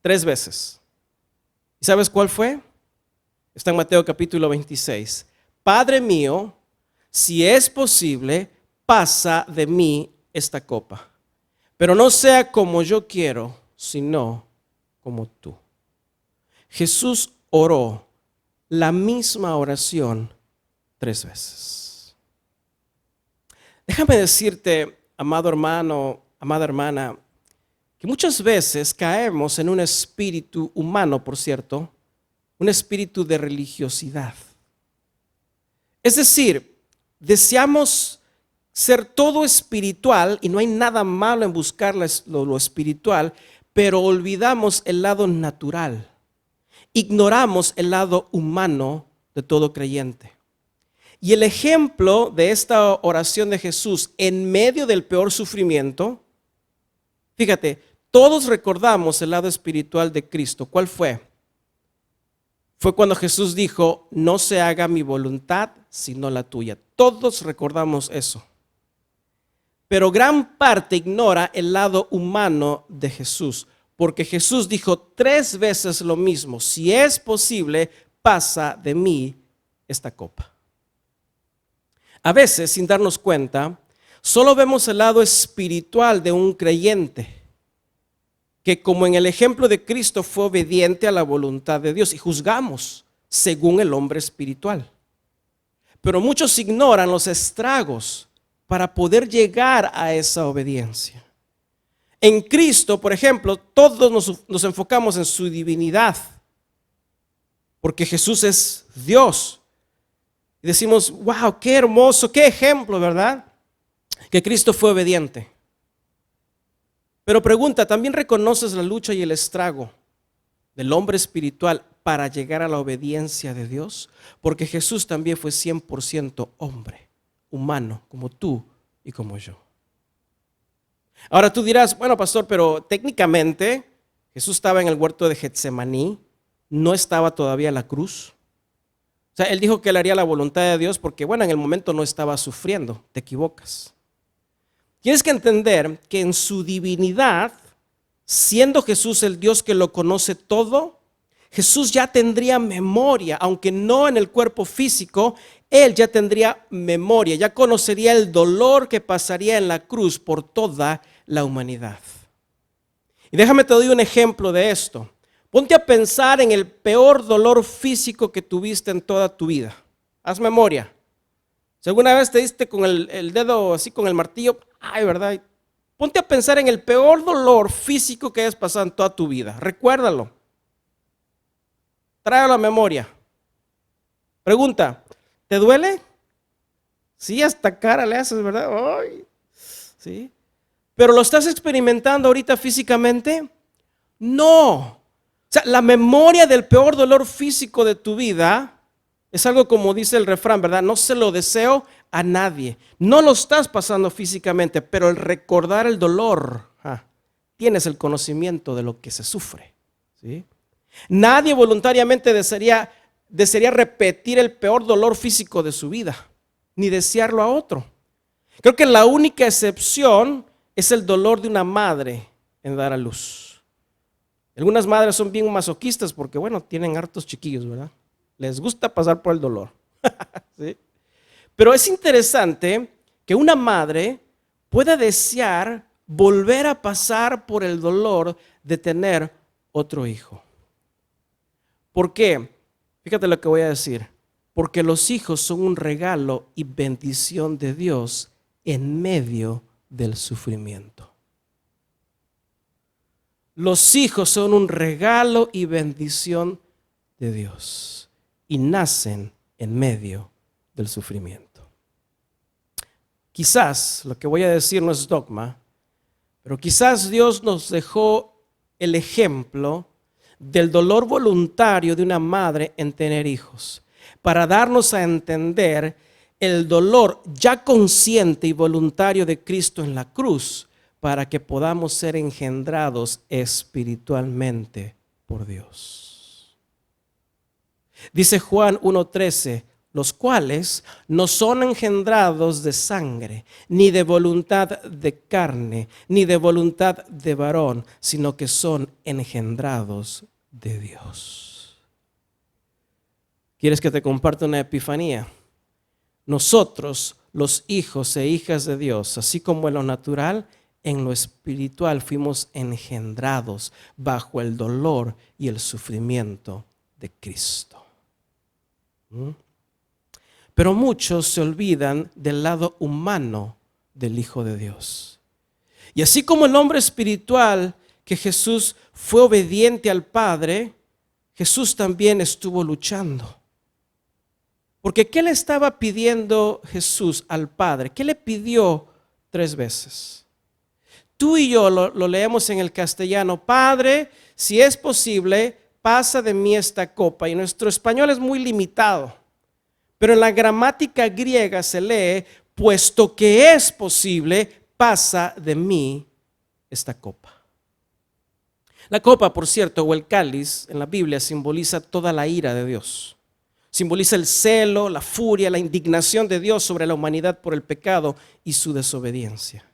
3 veces. ¿Y sabes cuál fue? Está en Mateo capítulo 26. Padre mío, si es posible, pasa de mí esta copa. Pero no sea como yo quiero, sino como tú. Jesús oró la misma oración 3 veces. Déjame decirte, amado hermano, amada hermana, que muchas veces caemos en un espíritu humano, por cierto, un espíritu de religiosidad. Es decir, deseamos ser todo espiritual y no hay nada malo en buscar lo espiritual, pero olvidamos el lado natural. Ignoramos el lado humano de todo creyente. Y el ejemplo de esta oración de Jesús en medio del peor sufrimiento, fíjate, todos recordamos el lado espiritual de Cristo. ¿Cuál fue? Fue cuando Jesús dijo, no se haga mi voluntad, sino la tuya. Todos recordamos eso. Pero gran parte ignora el lado humano de Jesús, porque Jesús dijo 3 veces lo mismo. Si es posible, pasa de mí esta copa. A veces, sin darnos cuenta, solo vemos el lado espiritual de un creyente, que como en el ejemplo de Cristo fue obediente a la voluntad de Dios y juzgamos según el hombre espiritual. Pero muchos ignoran los estragos para poder llegar a esa obediencia. En Cristo, por ejemplo, todos nos enfocamos en su divinidad, porque Jesús es Dios. Y decimos, wow, qué hermoso, qué ejemplo, ¿verdad? que Cristo fue obediente. Pero pregunta, ¿también reconoces la lucha y el estrago del hombre espiritual para llegar a la obediencia de Dios? Porque Jesús también fue 100% hombre, humano, como tú y como yo. Ahora tú dirás, bueno, pastor, pero técnicamente Jesús estaba en el huerto de Getsemaní, no estaba todavía en la cruz. O sea, él dijo que él haría la voluntad de Dios porque, bueno, en el momento no estaba sufriendo. Te equivocas. Tienes que entender que en su divinidad, siendo Jesús el Dios que lo conoce todo, Jesús ya tendría memoria, aunque no en el cuerpo físico, él ya tendría memoria, ya conocería el dolor que pasaría en la cruz por toda la humanidad. Y déjame te doy un ejemplo de esto. Ponte a pensar en el peor dolor físico que tuviste en toda tu vida. Haz memoria. Si alguna vez te diste con el dedo así con el martillo, ay, ¿verdad? Ponte a pensar en el peor dolor físico que hayas pasado en toda tu vida. Recuérdalo. Tráelo a la memoria. Pregunta, ¿te duele? Sí, hasta cara le haces, ¿verdad? Ay, sí. ¿Pero lo estás experimentando ahorita físicamente? No. O sea, la memoria del peor dolor físico de tu vida es algo como dice el refrán, ¿verdad? No se lo deseo a nadie. No lo estás pasando físicamente, pero el recordar el dolor, tienes el conocimiento de lo que se sufre, ¿sí? Nadie voluntariamente desearía repetir el peor dolor físico de su vida, ni desearlo a otro. Creo que la única excepción es el dolor de una madre en dar a luz. Algunas madres son bien masoquistas porque, bueno, tienen hartos chiquillos, ¿verdad? Les gusta pasar por el dolor. ¿Sí? Pero es interesante que una madre pueda desear volver a pasar por el dolor de tener otro hijo. ¿Por qué? Fíjate lo que voy a decir. Porque los hijos son un regalo y bendición de Dios en medio del sufrimiento. Los hijos son un regalo y bendición de Dios y nacen en medio del sufrimiento. Quizás lo que voy a decir no es dogma, pero quizás Dios nos dejó el ejemplo del dolor voluntario de una madre en tener hijos, para darnos a entender el dolor ya consciente y voluntario de Cristo en la cruz, para que podamos ser engendrados espiritualmente por Dios. Dice Juan 1:13, los cuales no son engendrados de sangre, ni de voluntad de carne, ni de voluntad de varón, sino que son engendrados de Dios. ¿Quieres que te comparta una epifanía? Nosotros, los hijos e hijas de Dios, así como en lo natural, en lo espiritual fuimos engendrados bajo el dolor y el sufrimiento de Cristo. Pero muchos se olvidan del lado humano del Hijo de Dios. Y así como el hombre espiritual que Jesús fue obediente al Padre, Jesús también estuvo luchando. Porque ¿qué le estaba pidiendo Jesús al Padre? ¿Qué le pidió 3 veces? Tú y yo lo leemos en el castellano: Padre, si es posible, pasa de mí esta copa. Y nuestro español es muy limitado. Pero en la gramática griega se lee: puesto que es posible, pasa de mí esta copa. La copa, por cierto, o el cáliz en la Biblia simboliza toda la ira de Dios. Simboliza el celo, la furia, la indignación de Dios sobre la humanidad por el pecado y su desobediencia.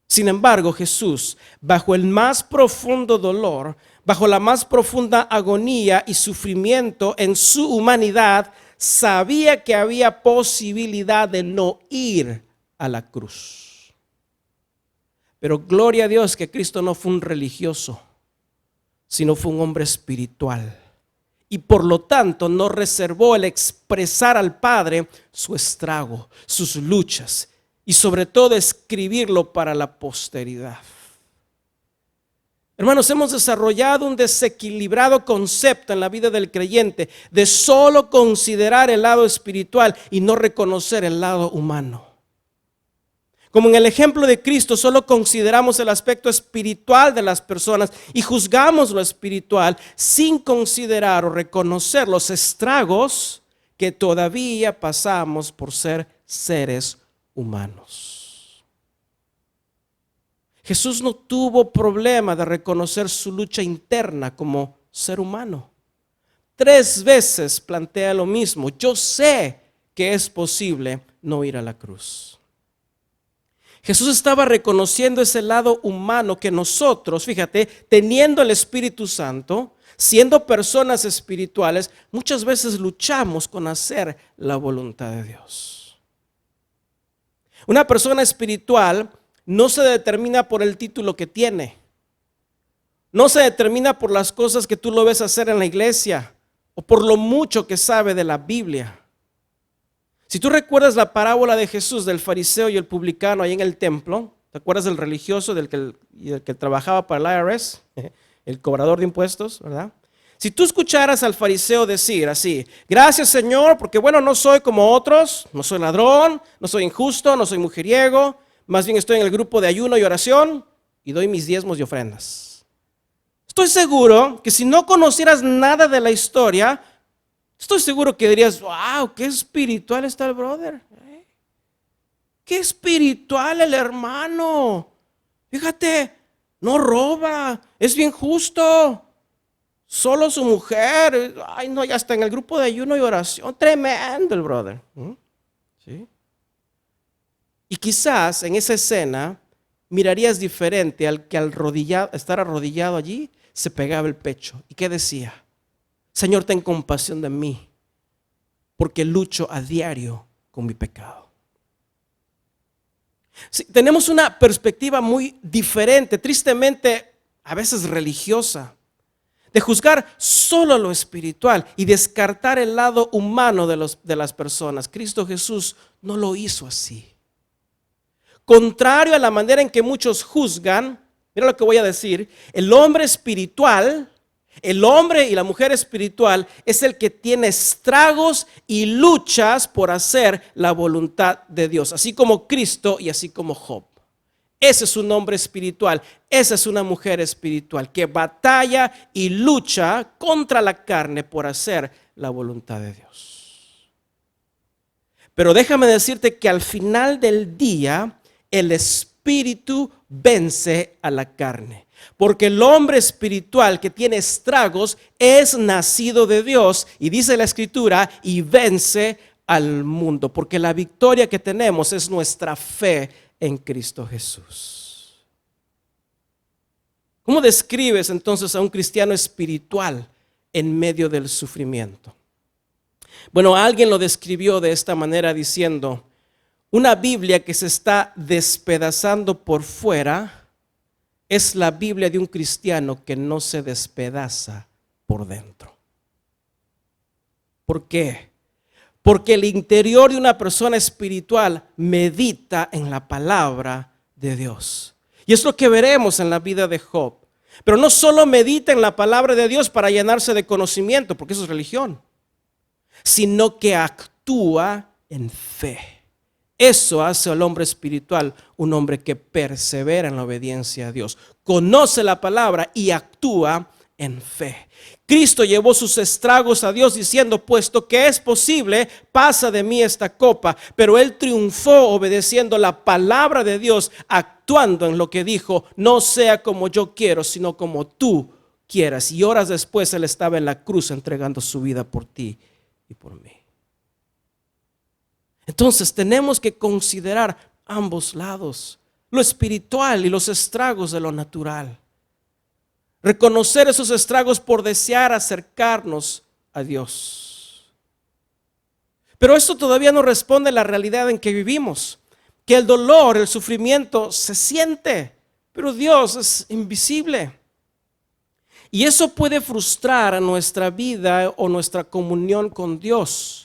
Sin embargo, Jesús, bajo el más profundo dolor, bajo la más profunda agonía y sufrimiento en su humanidad, sabía que había posibilidad de no ir a la cruz. Pero gloria a Dios que Cristo no fue un religioso, sino fue un hombre espiritual. Y por lo tanto no reservó el expresar al Padre su estrago, sus luchas y sobre todo escribirlo para la posteridad. Hermanos, hemos desarrollado un desequilibrado concepto en la vida del creyente de solo considerar el lado espiritual y no reconocer el lado humano. Como en el ejemplo de Cristo, solo consideramos el aspecto espiritual de las personas y juzgamos lo espiritual sin considerar o reconocer los estragos que todavía pasamos por ser seres humanos. Jesús no tuvo problema de reconocer su lucha interna como ser humano. 3 veces plantea lo mismo: yo sé que es posible no ir a la cruz. Jesús estaba reconociendo ese lado humano que nosotros, fíjate, teniendo el Espíritu Santo, siendo personas espirituales, muchas veces luchamos con hacer la voluntad de Dios. Una persona espiritual no se determina por el título que tiene, no se determina por las cosas que tú lo ves hacer en la iglesia o por lo mucho que sabe de la Biblia. Si tú recuerdas la parábola de Jesús del fariseo y el publicano ahí en el templo, ¿te acuerdas del religioso del que trabajaba para el IRS, el cobrador de impuestos, verdad? Si tú escucharas al fariseo decir así: gracias Señor, porque bueno, no soy como otros, no soy ladrón, no soy injusto, no soy mujeriego, más bien estoy en el grupo de ayuno y oración y doy mis diezmos y ofrendas. Estoy seguro que si no conocieras nada de la historia, estoy seguro que dirías: wow, qué espiritual está el brother. Qué espiritual el hermano. Fíjate, no roba, es bien justo. Solo su mujer, ay no, ya está en el grupo de ayuno y oración. Tremendo el brother. ¿Sí? Y quizás en esa escena mirarías diferente al que estar arrodillado allí se pegaba el pecho. ¿Y qué decía? Señor, ten compasión de mí, porque lucho a diario con mi pecado. Sí, tenemos una perspectiva muy diferente, tristemente a veces religiosa, de juzgar solo lo espiritual y descartar el lado humano de las personas. Cristo Jesús no lo hizo así. Contrario a la manera en que muchos juzgan, mira lo que voy a decir: el hombre espiritual, el hombre y la mujer espiritual es el que tiene estragos y luchas por hacer la voluntad de Dios, así como Cristo y así como Job. Ese es un hombre espiritual, esa es una mujer espiritual que batalla y lucha contra la carne por hacer la voluntad de Dios. Pero déjame decirte que al final del día el espíritu vence a la carne. Porque el hombre espiritual que tiene estragos es nacido de Dios, y dice la Escritura, y vence al mundo. Porque la victoria que tenemos es nuestra fe en Cristo Jesús. ¿Cómo describes entonces a un cristiano espiritual en medio del sufrimiento? Bueno, alguien lo describió de esta manera diciendo: una Biblia que se está despedazando por fuera es la Biblia de un cristiano que no se despedaza por dentro. ¿Por qué? Porque el interior de una persona espiritual medita en la palabra de Dios. Y es lo que veremos en la vida de Job. Pero no solo medita en la palabra de Dios para llenarse de conocimiento, porque eso es religión, sino que actúa en fe. Eso hace al hombre espiritual un hombre que persevera en la obediencia a Dios, conoce la palabra y actúa en fe. Cristo llevó sus estragos a Dios diciendo: puesto que es posible, pasa de mí esta copa. Pero él triunfó obedeciendo la palabra de Dios, actuando en lo que dijo: no sea como yo quiero, sino como tú quieras. Y horas después él estaba en la cruz entregando su vida por ti y por mí. Entonces tenemos que considerar ambos lados, lo espiritual y los estragos de lo natural. Reconocer esos estragos por desear acercarnos a Dios. Pero esto todavía no responde a la realidad en que vivimos, que el dolor, el sufrimiento se siente, pero Dios es invisible. Y eso puede frustrar a nuestra vida o nuestra comunión con Dios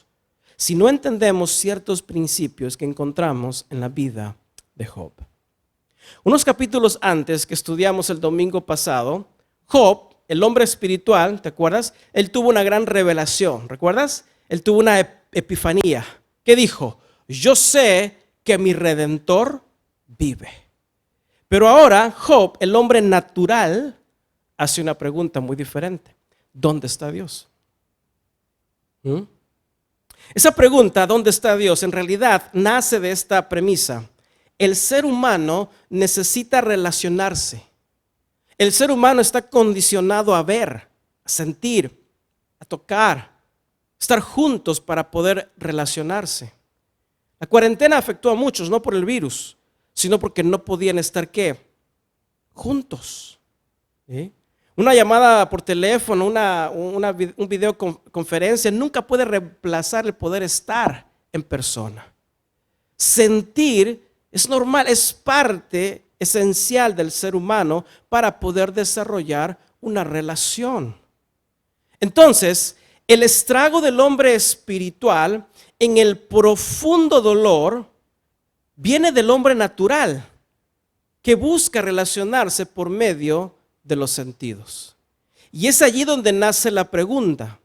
si no entendemos ciertos principios que encontramos en la vida de Job. Unos capítulos antes que estudiamos el domingo pasado, Job, el hombre espiritual, ¿te acuerdas? Él tuvo una gran revelación, ¿recuerdas? Él tuvo una epifanía. ¿Qué dijo? Yo sé que mi Redentor vive. Pero ahora Job, el hombre natural, hace una pregunta muy diferente. ¿Dónde está Dios? Esa pregunta, ¿dónde está Dios?, en realidad nace de esta premisa. El ser humano necesita relacionarse. El ser humano está condicionado a ver, a sentir, a tocar, estar juntos para poder relacionarse. La cuarentena afectó a muchos, no por el virus, sino porque no podían estar, ¿qué?, juntos. ¿Sí? Una llamada por teléfono, un videoconferencia nunca puede reemplazar el poder estar en persona. Sentir es normal, es parte esencial del ser humano para poder desarrollar una relación. Entonces, el estrago del hombre espiritual en el profundo dolor viene del hombre natural, que busca relacionarse por medio de los sentidos. Y es allí donde nace la pregunta: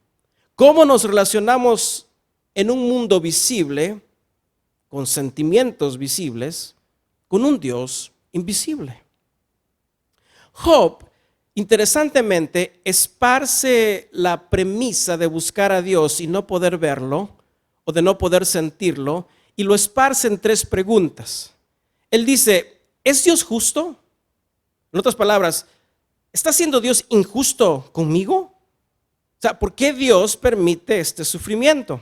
¿cómo nos relacionamos en un mundo visible, con sentimientos visibles, con un Dios invisible? Job, interesantemente, esparce la premisa de buscar a Dios y no poder verlo, o de no poder sentirlo, y lo esparce en 3 preguntas. Él dice: ¿es Dios justo? En otras palabras, ¿está siendo Dios injusto conmigo? O sea, ¿por qué Dios permite este sufrimiento?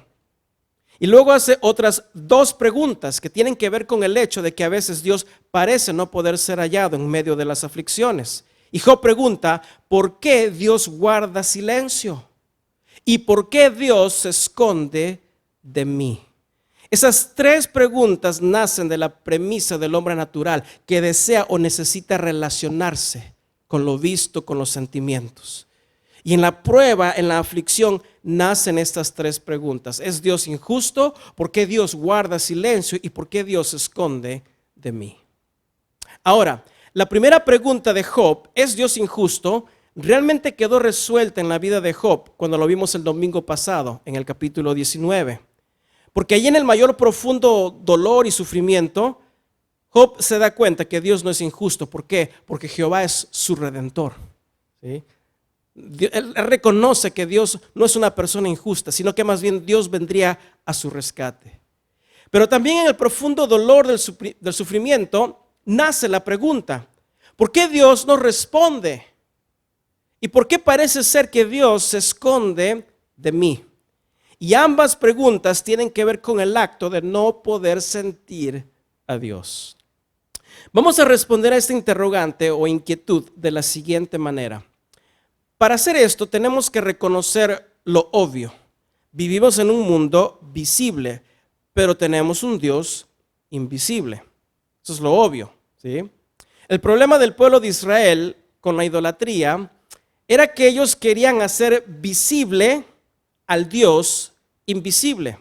Y luego hace otras 2 preguntas que tienen que ver con el hecho de que a veces Dios parece no poder ser hallado en medio de las aflicciones. Y Job pregunta: ¿por qué Dios guarda silencio? ¿Y por qué Dios se esconde de mí? Esas 3 preguntas nacen de la premisa del hombre natural, que desea o necesita relacionarse con lo visto, con los sentimientos. Y en la prueba, en la aflicción, nacen estas 3 preguntas. ¿Es Dios injusto? ¿Por qué Dios guarda silencio? ¿Y por qué Dios se esconde de mí? Ahora, la primera pregunta de Job, ¿es Dios injusto?, realmente quedó resuelta en la vida de Job cuando lo vimos el domingo pasado, en el capítulo 19. Porque allí, en el mayor profundo dolor y sufrimiento, Job se da cuenta que Dios no es injusto. ¿Por qué? Porque Jehová es su redentor. ¿Sí? Él reconoce que Dios no es una persona injusta, sino que más bien Dios vendría a su rescate. Pero también en el profundo dolor del sufrimiento nace la pregunta: ¿por qué Dios no responde? ¿Y por qué parece ser que Dios se esconde de mí? Y ambas preguntas tienen que ver con el acto de no poder sentir a Dios. Vamos a responder a esta interrogante o inquietud de la siguiente manera. Para hacer esto tenemos que reconocer lo obvio. Vivimos en un mundo visible, pero tenemos un Dios invisible. Eso es lo obvio, ¿sí? El problema del pueblo de Israel con la idolatría era que ellos querían hacer visible al Dios invisible.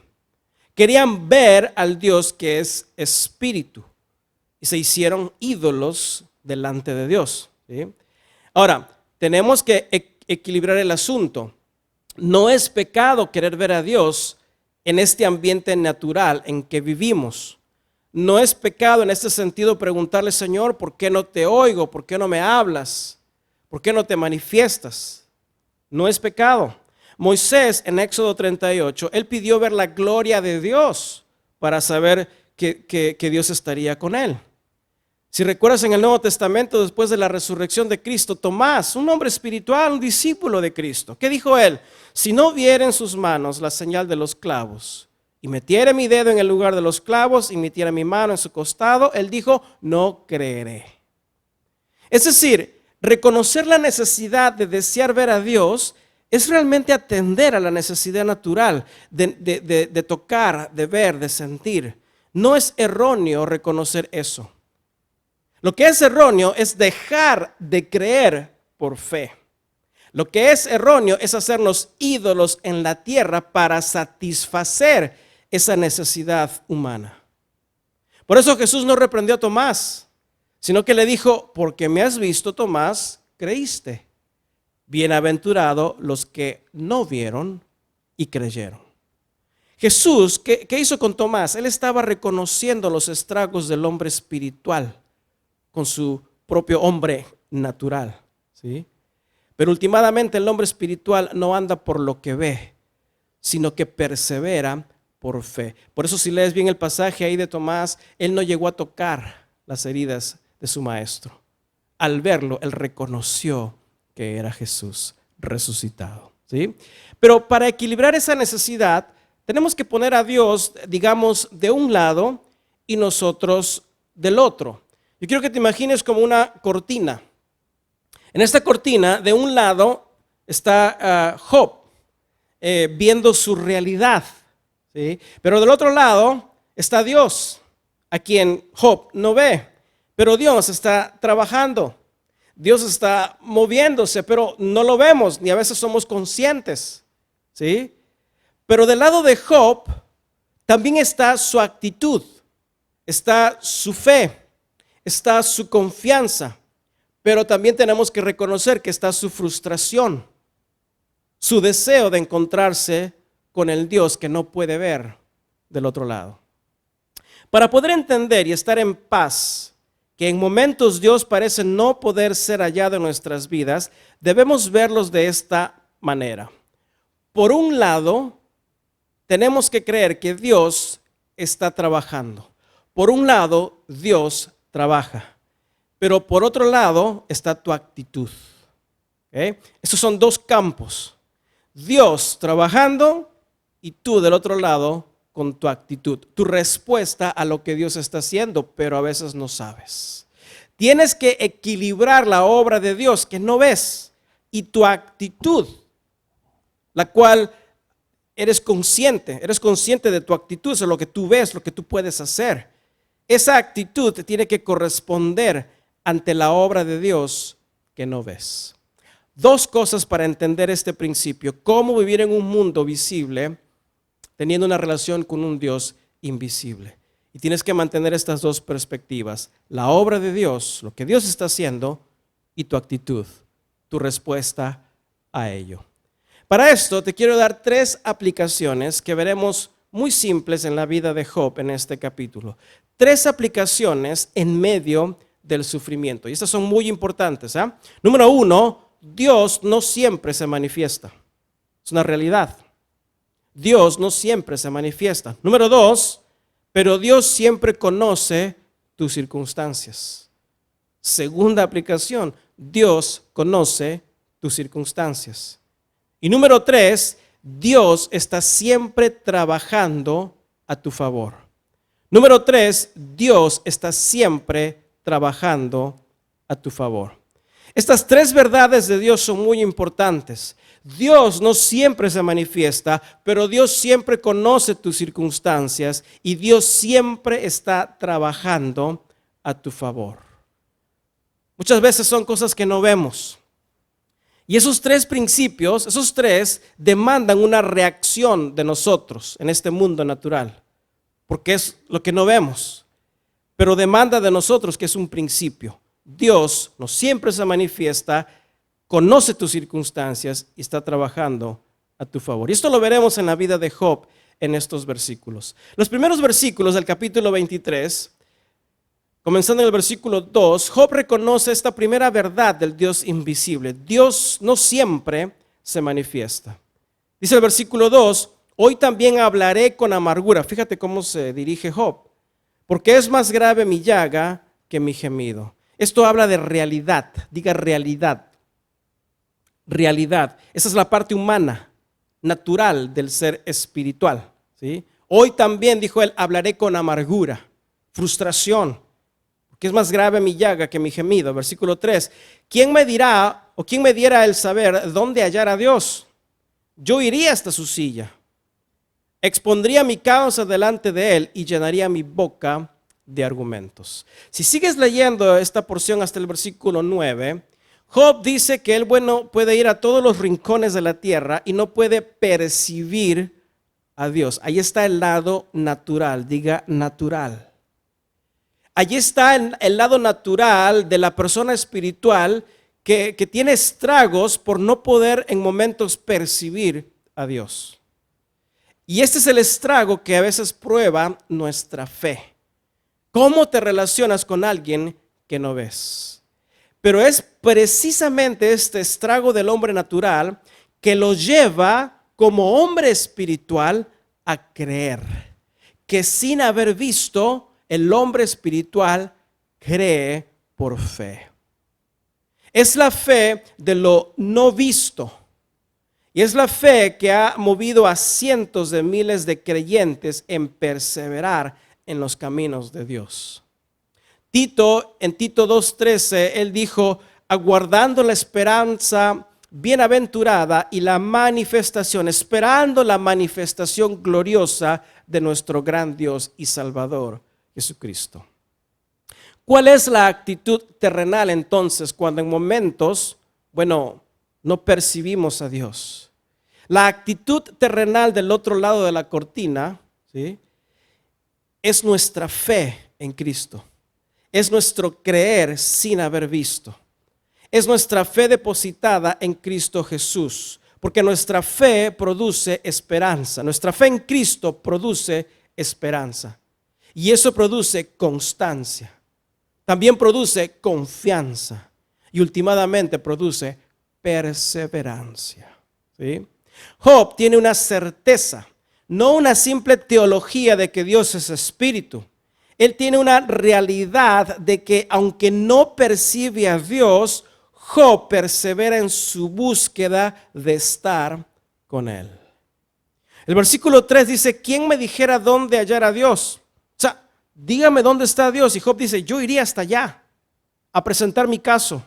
Querían ver al Dios que es espíritu y se hicieron ídolos delante de Dios, ¿sí? Ahora, tenemos que equilibrar el asunto. No es pecado querer ver a Dios en este ambiente natural en que vivimos. No es pecado en este sentido preguntarle: Señor, ¿por qué no te oigo? ¿Por qué no me hablas? ¿Por qué no te manifiestas? No es pecado. Moisés, en Éxodo 38, él pidió ver la gloria de Dios para saber que Dios estaría con él. Si recuerdas, en el Nuevo Testamento, después de la resurrección de Cristo, Tomás, un hombre espiritual, un discípulo de Cristo, ¿qué dijo él? Si no viera en sus manos la señal de los clavos, y metiera mi dedo en el lugar de los clavos, y metiera mi mano en su costado, él dijo: no creeré. Es decir, reconocer la necesidad de desear ver a Dios es realmente atender a la necesidad natural de tocar, de ver, de sentir. No es erróneo reconocer eso. Lo que es erróneo es dejar de creer por fe. Lo que es erróneo es hacernos ídolos en la tierra para satisfacer esa necesidad humana. Por eso Jesús no reprendió a Tomás, sino que le dijo: porque me has visto, Tomás, creíste. Bienaventurados los que no vieron y creyeron. Jesús, ¿qué hizo con Tomás? Él estaba reconociendo los estragos del hombre espiritual con su propio hombre natural, ¿sí? Pero últimamente el hombre espiritual no anda por lo que ve, sino que persevera por fe. Por eso si lees bien el pasaje ahí de Tomás, él no llegó a tocar las heridas de su maestro. Al verlo, él reconoció que era Jesús resucitado, ¿sí? Pero para equilibrar esa necesidad, tenemos que poner a Dios, digamos, de un lado y nosotros del otro. Yo quiero que te imagines como una cortina. En esta cortina, de un lado está Job, viendo su realidad, ¿sí? Pero del otro lado está Dios, a quien Job no ve, pero Dios está trabajando. Dios está moviéndose, pero no lo vemos, ni a veces somos conscientes, ¿sí? Pero del lado de Job también está su actitud, está su fe, está su confianza, pero también tenemos que reconocer que está su frustración, su deseo de encontrarse con el Dios que no puede ver del otro lado. Para poder entender y estar en paz, que en momentos Dios parece no poder ser hallado en nuestras vidas, debemos verlos de esta manera. Por un lado, tenemos que creer que Dios está trabajando. Por un lado, Dios trabaja. Pero por otro lado está tu actitud. ¿Okay? Estos son dos campos. Dios trabajando y tú del otro lado con tu actitud. Tu respuesta a lo que Dios está haciendo, pero a veces no sabes. Tienes que equilibrar la obra de Dios que no ves y tu actitud, la cual eres consciente de tu actitud, de lo que tú ves, lo que tú puedes hacer. Esa actitud te tiene que corresponder ante la obra de Dios que no ves. Dos cosas para entender este principio: cómo vivir en un mundo visible teniendo una relación con un Dios invisible. Y tienes que mantener estas dos perspectivas: la obra de Dios, lo que Dios está haciendo, y tu actitud, tu respuesta a ello. Para esto te quiero dar 3 aplicaciones que veremos muy simples en la vida de Job en este capítulo. 3 aplicaciones en medio del sufrimiento. Y estas son muy importantes. Número 1, Dios no siempre se manifiesta. Es una realidad. Dios no siempre se manifiesta. Número 2, pero Dios siempre conoce tus circunstancias. Segunda aplicación, Dios conoce tus circunstancias. Y número 3, Dios está siempre trabajando a tu favor. Número 3, Dios está siempre trabajando a tu favor. Estas 3 verdades de Dios son muy importantes. Dios no siempre se manifiesta, pero Dios siempre conoce tus circunstancias y Dios siempre está trabajando a tu favor. Muchas veces son cosas que no vemos. Y esos 3 principios, esos 3 demandan una reacción de nosotros en este mundo natural, porque es lo que no vemos, pero demanda de nosotros que es un principio. Dios no siempre se manifiesta, conoce tus circunstancias y está trabajando a tu favor. Y esto lo veremos en la vida de Job en estos versículos. Los primeros versículos del capítulo 23, comenzando en el versículo 2, Job reconoce esta primera verdad del Dios invisible. Dios no siempre se manifiesta. Dice el versículo 2, hoy también hablaré con amargura. Fíjate cómo se dirige Job. Porque es más grave mi llaga que mi gemido. Esto habla de realidad. Diga realidad. Realidad. Esa es la parte humana, natural del ser espiritual, ¿sí? Hoy también, dijo él, hablaré con amargura, frustración. Que es más grave mi llaga que mi gemido. Versículo 3. ¿Quién me dirá o quién me diera el saber dónde hallar a Dios? Yo iría hasta su silla. Expondría mi causa delante de él y llenaría mi boca de argumentos. Si sigues leyendo esta porción hasta el versículo 9, Job dice que él, puede ir a todos los rincones de la tierra y no puede percibir a Dios. Ahí está el lado natural. Diga natural. Allí está el lado natural de la persona espiritual que tiene estragos por no poder en momentos percibir a Dios. Y este es el estrago que a veces prueba nuestra fe. ¿Cómo te relacionas con alguien que no ves? Pero es precisamente este estrago del hombre natural que lo lleva como hombre espiritual a creer. Que sin haber visto, el hombre espiritual cree por fe. Es la fe de lo no visto. Y es la fe que ha movido a cientos de miles de creyentes en perseverar en los caminos de Dios. En Tito 2:13, él dijo, aguardando la esperanza bienaventurada y la manifestación, esperando la manifestación gloriosa de nuestro gran Dios y Salvador, Jesucristo. ¿Cuál es la actitud terrenal entonces cuando en momentos, no percibimos a Dios? La actitud terrenal del otro lado de la cortina, ¿sí?, es nuestra fe en Cristo. Es nuestro creer sin haber visto. Es nuestra fe depositada en Cristo Jesús. Porque nuestra fe produce esperanza. Nuestra fe en Cristo produce esperanza. Y eso produce constancia. También produce confianza. Y últimamente produce perseverancia. ¿Sí? Job tiene una certeza, no una simple teología de que Dios es espíritu. Él tiene una realidad de que aunque no percibe a Dios, Job persevera en su búsqueda de estar con Él. El versículo 3 dice, ¿quién me dijera dónde hallar a Dios? O sea, dígame dónde está Dios. Y Job dice, yo iría hasta allá a presentar mi caso.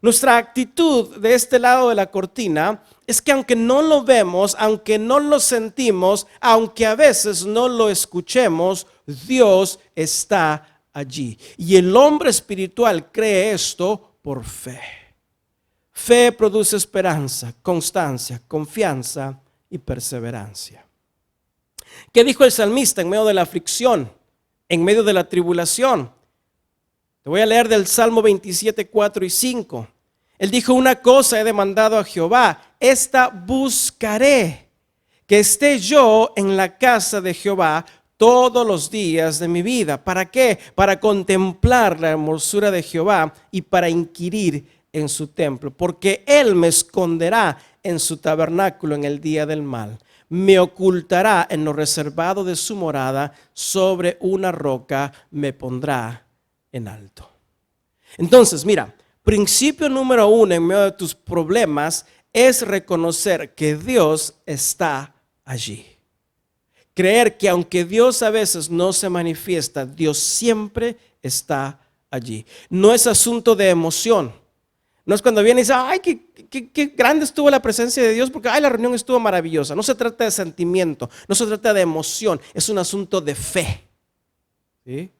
Nuestra actitud de este lado de la cortina es que aunque no lo vemos, aunque no lo sentimos, aunque a veces no lo escuchemos, Dios está allí. Y el hombre espiritual cree esto por fe. Fe produce esperanza, constancia, confianza y perseverancia. ¿Qué dijo el salmista en medio de la aflicción, en medio de la tribulación? Te voy a leer del Salmo 27, 4 y 5. Él dijo, una cosa he demandado a Jehová, esta buscaré, que esté yo en la casa de Jehová todos los días de mi vida. ¿Para qué? Para contemplar la hermosura de Jehová y para inquirir en su templo. Porque Él me esconderá en su tabernáculo en el día del mal. Me ocultará en lo reservado de su morada, sobre una roca me pondrá en alto. Entonces, mira, principio número 1 en medio de tus problemas es reconocer que Dios está allí. Creer que aunque Dios a veces no se manifiesta, Dios siempre está allí. No es asunto de emoción. No es cuando viene y dice, ay, qué grande estuvo la presencia de Dios porque ay, la reunión estuvo maravillosa. No se trata de sentimiento, no se trata de emoción, es un asunto de fe. ¿Sí?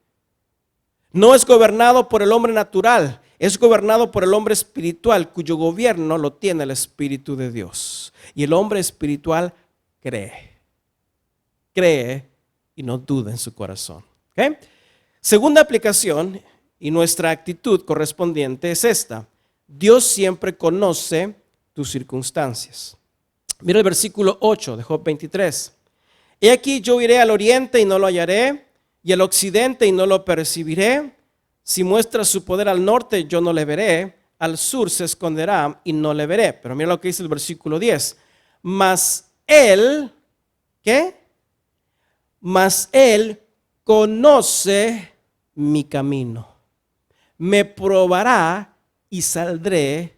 No es gobernado por el hombre natural, es gobernado por el hombre espiritual, cuyo gobierno lo tiene el Espíritu de Dios. Y el hombre espiritual cree y no duda en su corazón. ¿Okay? Segunda aplicación y nuestra actitud correspondiente es esta. Dios siempre conoce tus circunstancias. Mira el versículo 8 de Job 23. He aquí yo iré al oriente y no lo hallaré, y al occidente y no lo percibiré. Si muestra su poder al norte, yo no le veré. Al sur se esconderá y no le veré. Pero mira lo que dice el versículo 10. Mas él, ¿qué? Mas él conoce mi camino. Me probará y saldré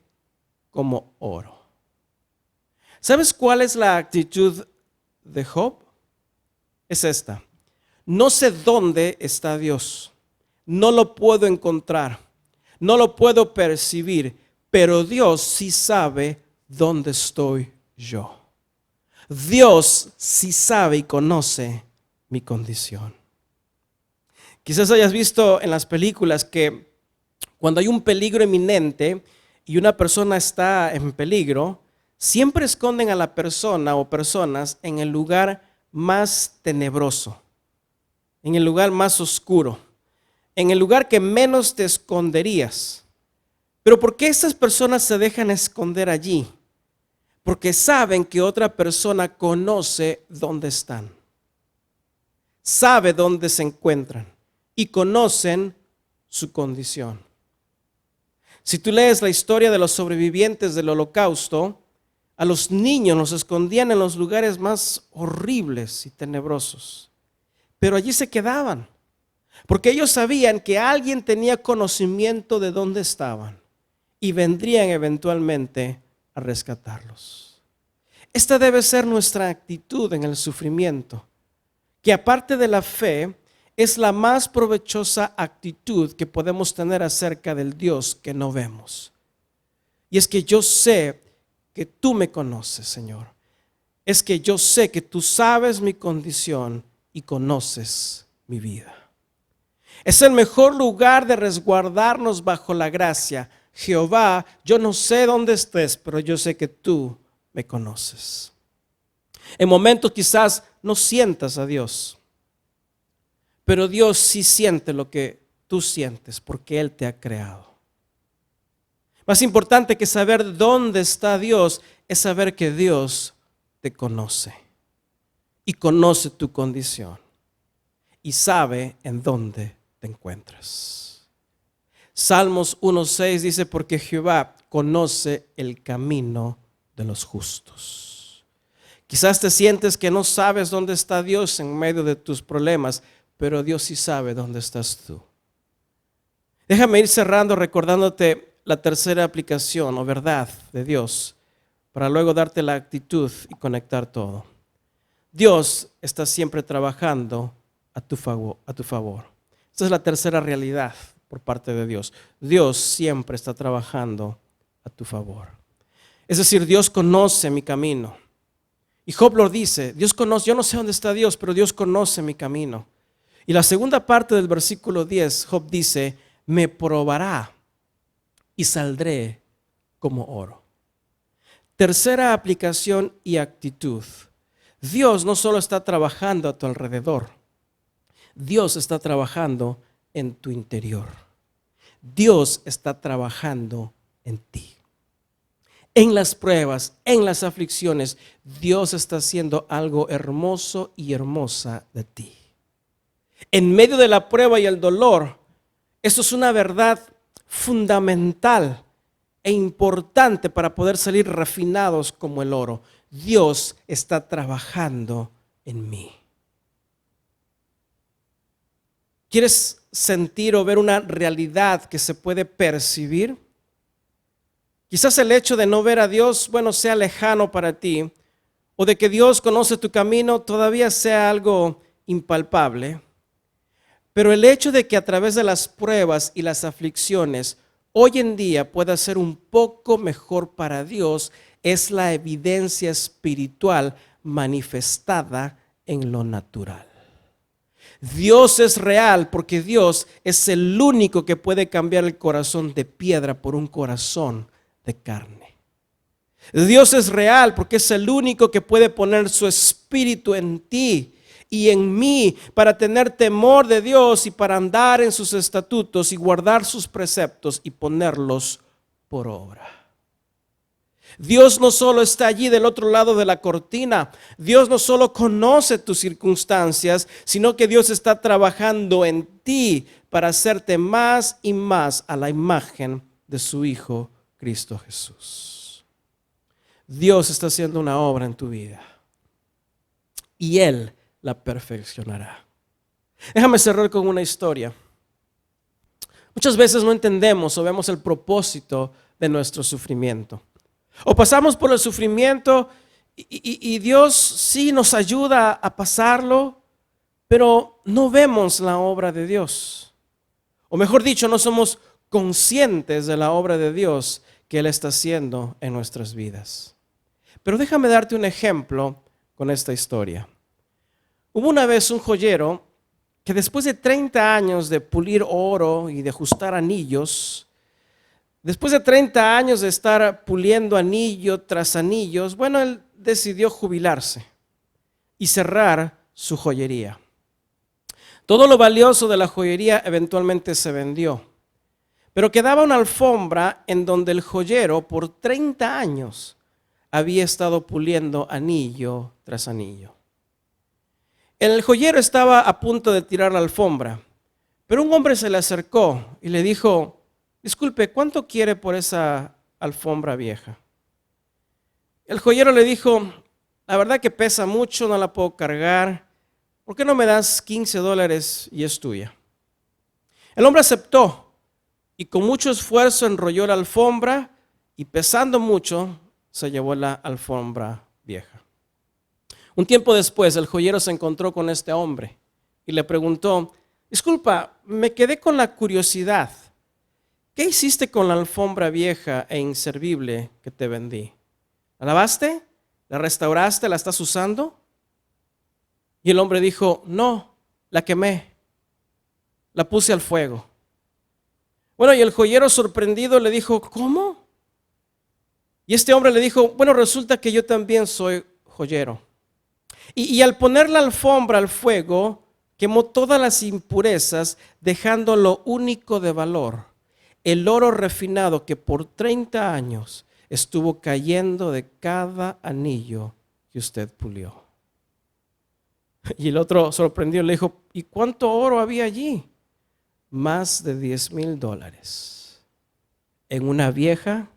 como oro. ¿Sabes cuál es la actitud de Job? Es esta. No sé dónde está Dios. No lo puedo encontrar. No lo puedo percibir. Pero Dios sí sabe dónde estoy yo. Dios sí sabe y conoce mi condición. Quizás hayas visto en las películas que cuando hay un peligro inminente y una persona está en peligro, siempre esconden a la persona o personas en el lugar más tenebroso, en el lugar más oscuro, en el lugar que menos te esconderías. Pero ¿por qué estas personas se dejan esconder allí? porque saben que otra persona conoce dónde están, sabe dónde se encuentran y conocen su condición. Si tú lees la historia de los sobrevivientes del Holocausto, a los niños los escondían en los lugares más horribles y tenebrosos, pero allí se quedaban, porque ellos sabían que alguien tenía conocimiento de dónde estaban y vendrían eventualmente a rescatarlos. Esta debe ser nuestra actitud en el sufrimiento, que aparte de la fe, es la más provechosa actitud que podemos tener acerca del Dios que no vemos. Y es que yo sé que tú me conoces, Señor. Es que yo sé que tú sabes mi condición y conoces mi vida. Es el mejor lugar de resguardarnos bajo la gracia. Jehová, yo no sé dónde estés, pero yo sé que tú me conoces. En momentos quizás no sientas a Dios, pero Dios sí siente lo que tú sientes porque Él te ha creado. Más importante que saber dónde está Dios es saber que Dios te conoce y conoce tu condición y sabe en dónde te encuentras. Salmos 1:6 dice, porque Jehová conoce el camino de los justos. Quizás te sientes que no sabes dónde está Dios en medio de tus problemas, pero Dios sí sabe dónde estás tú. Déjame ir cerrando recordándote la tercera aplicación o verdad de Dios, para luego darte la actitud y conectar todo. Dios está siempre trabajando a tu favor. Esta es la tercera realidad por parte de Dios. Dios siempre está trabajando a tu favor. Es decir, Dios conoce mi camino. Y Job lo dice, Dios conoce, yo no sé dónde está Dios, pero Dios conoce mi camino. Y la segunda parte del versículo 10, Job dice, me probará y saldré como oro. Tercera aplicación y actitud. Dios no solo está trabajando a tu alrededor, Dios está trabajando en tu interior. Dios está trabajando en ti. En las pruebas, en las aflicciones, Dios está haciendo algo hermoso y hermosa de ti. En medio de la prueba y el dolor, eso es una verdad fundamental e importante para poder salir refinados como el oro. Dios está trabajando en mí. ¿Quieres sentir o ver una realidad que se puede percibir? Quizás el hecho de no ver a Dios, sea lejano para ti, o de que Dios conoce tu camino todavía sea algo impalpable. Pero el hecho de que a través de las pruebas y las aflicciones hoy en día pueda ser un poco mejor para Dios es la evidencia espiritual manifestada en lo natural. Dios es real porque Dios es el único que puede cambiar el corazón de piedra por un corazón de carne. Dios es real porque es el único que puede poner su espíritu en ti y en mí para tener temor de Dios y para andar en sus estatutos y guardar sus preceptos y ponerlos por obra. Dios no solo está allí del otro lado de la cortina, Dios no solo conoce tus circunstancias, sino que Dios está trabajando en ti para hacerte más y más a la imagen de su Hijo Cristo Jesús. Dios está haciendo una obra en tu vida y Él la perfeccionará. Déjame cerrar con una historia. Muchas veces no entendemos o vemos el propósito de nuestro sufrimiento. O pasamos por el sufrimiento y Dios sí nos ayuda a pasarlo, pero no vemos la obra de Dios. O mejor dicho, no somos conscientes de la obra de Dios que Él está haciendo en nuestras vidas. Pero déjame darte un ejemplo con esta historia. Hubo una vez un joyero que después de 30 años de pulir oro y de ajustar anillos, después de 30 años de estar puliendo anillo tras anillos, él decidió jubilarse y cerrar su joyería. Todo lo valioso de la joyería eventualmente se vendió, pero quedaba una alfombra en donde el joyero por 30 años había estado puliendo anillo tras anillo. El joyero estaba a punto de tirar la alfombra, pero un hombre se le acercó y le dijo: disculpe, ¿cuánto quiere por esa alfombra vieja? El joyero le dijo: la verdad que pesa mucho, no la puedo cargar. ¿Por qué no me das $15 y es tuya? El hombre aceptó y con mucho esfuerzo enrolló la alfombra y, pesando mucho, se llevó la alfombra vieja. Un tiempo después, el joyero se encontró con este hombre y le preguntó: disculpa, me quedé con la curiosidad. ¿Qué hiciste con la alfombra vieja e inservible que te vendí? ¿La lavaste? ¿La restauraste? ¿La estás usando? Y el hombre dijo: no, la quemé, la puse al fuego. Bueno, y el joyero, sorprendido, le dijo: ¿cómo? Y este hombre le dijo: bueno, resulta que yo también soy joyero. Y al poner la alfombra al fuego, quemó todas las impurezas, dejando lo único de valor, el oro refinado que por 30 años estuvo cayendo de cada anillo que usted pulió. Y el otro, sorprendido, le dijo: ¿y cuánto oro había allí? Más de $10,000 en una vieja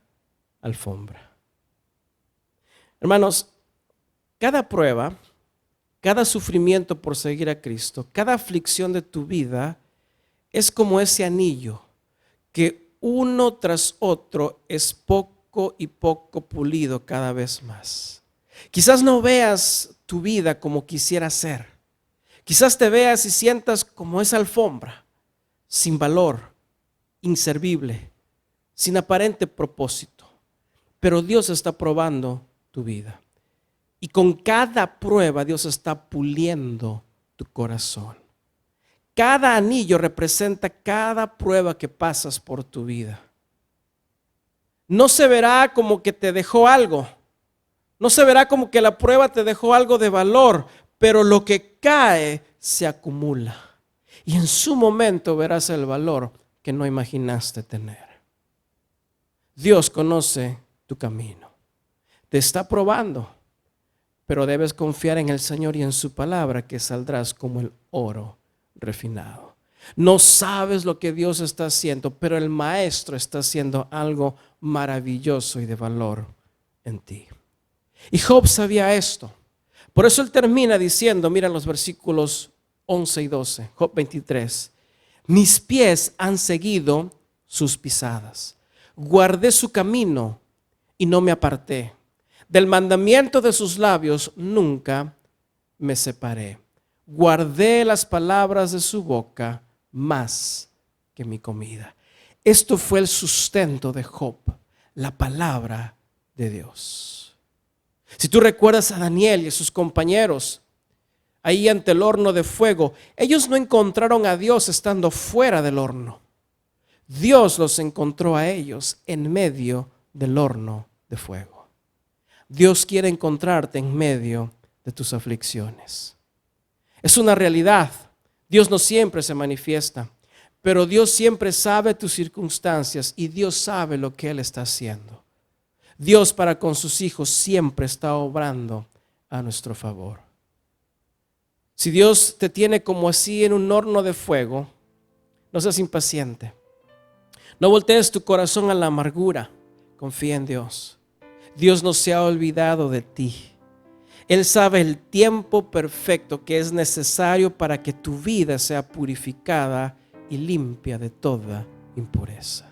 alfombra. Hermanos, cada prueba, cada sufrimiento por seguir a Cristo, cada aflicción de tu vida es como ese anillo que uno tras otro es poco y poco pulido cada vez más. Quizás no veas tu vida como quisieras ser. Quizás te veas y sientas como esa alfombra, sin valor, inservible, sin aparente propósito. Pero Dios está probando tu vida. Y con cada prueba Dios está puliendo tu corazón. Cada anillo representa cada prueba que pasas por tu vida. No se verá como que te dejó algo. No se verá como que la prueba te dejó algo de valor, pero lo que cae se acumula. Y en su momento verás el valor que no imaginaste tener. Dios conoce tu camino. Te está probando. Pero debes confiar en el Señor y en su palabra, que saldrás como el oro refinado. No sabes lo que Dios está haciendo, pero el Maestro está haciendo algo maravilloso y de valor en ti. Y Job sabía esto. Por eso él termina diciendo, mira los versículos 11 y 12, Job 23. Mis pies han seguido sus pisadas. Guardé su camino y no me aparté. Del mandamiento de sus labios nunca me separé. Guardé las palabras de su boca más que mi comida. Esto fue el sustento de Job, la palabra de Dios. Si tú recuerdas a Daniel y a sus compañeros ahí ante el horno de fuego, ellos no encontraron a Dios estando fuera del horno. Dios los encontró a ellos en medio del horno de fuego. Dios quiere encontrarte en medio de tus aflicciones. Es una realidad. Dios no siempre se manifiesta, pero Dios siempre sabe tus circunstancias y Dios sabe lo que Él está haciendo. Dios para con sus hijos siempre está obrando a nuestro favor. Si Dios te tiene como así en un horno de fuego, no seas impaciente. No voltees tu corazón a la amargura. Confía en Dios. Dios no se ha olvidado de ti. Él sabe el tiempo perfecto que es necesario para que tu vida sea purificada y limpia de toda impureza.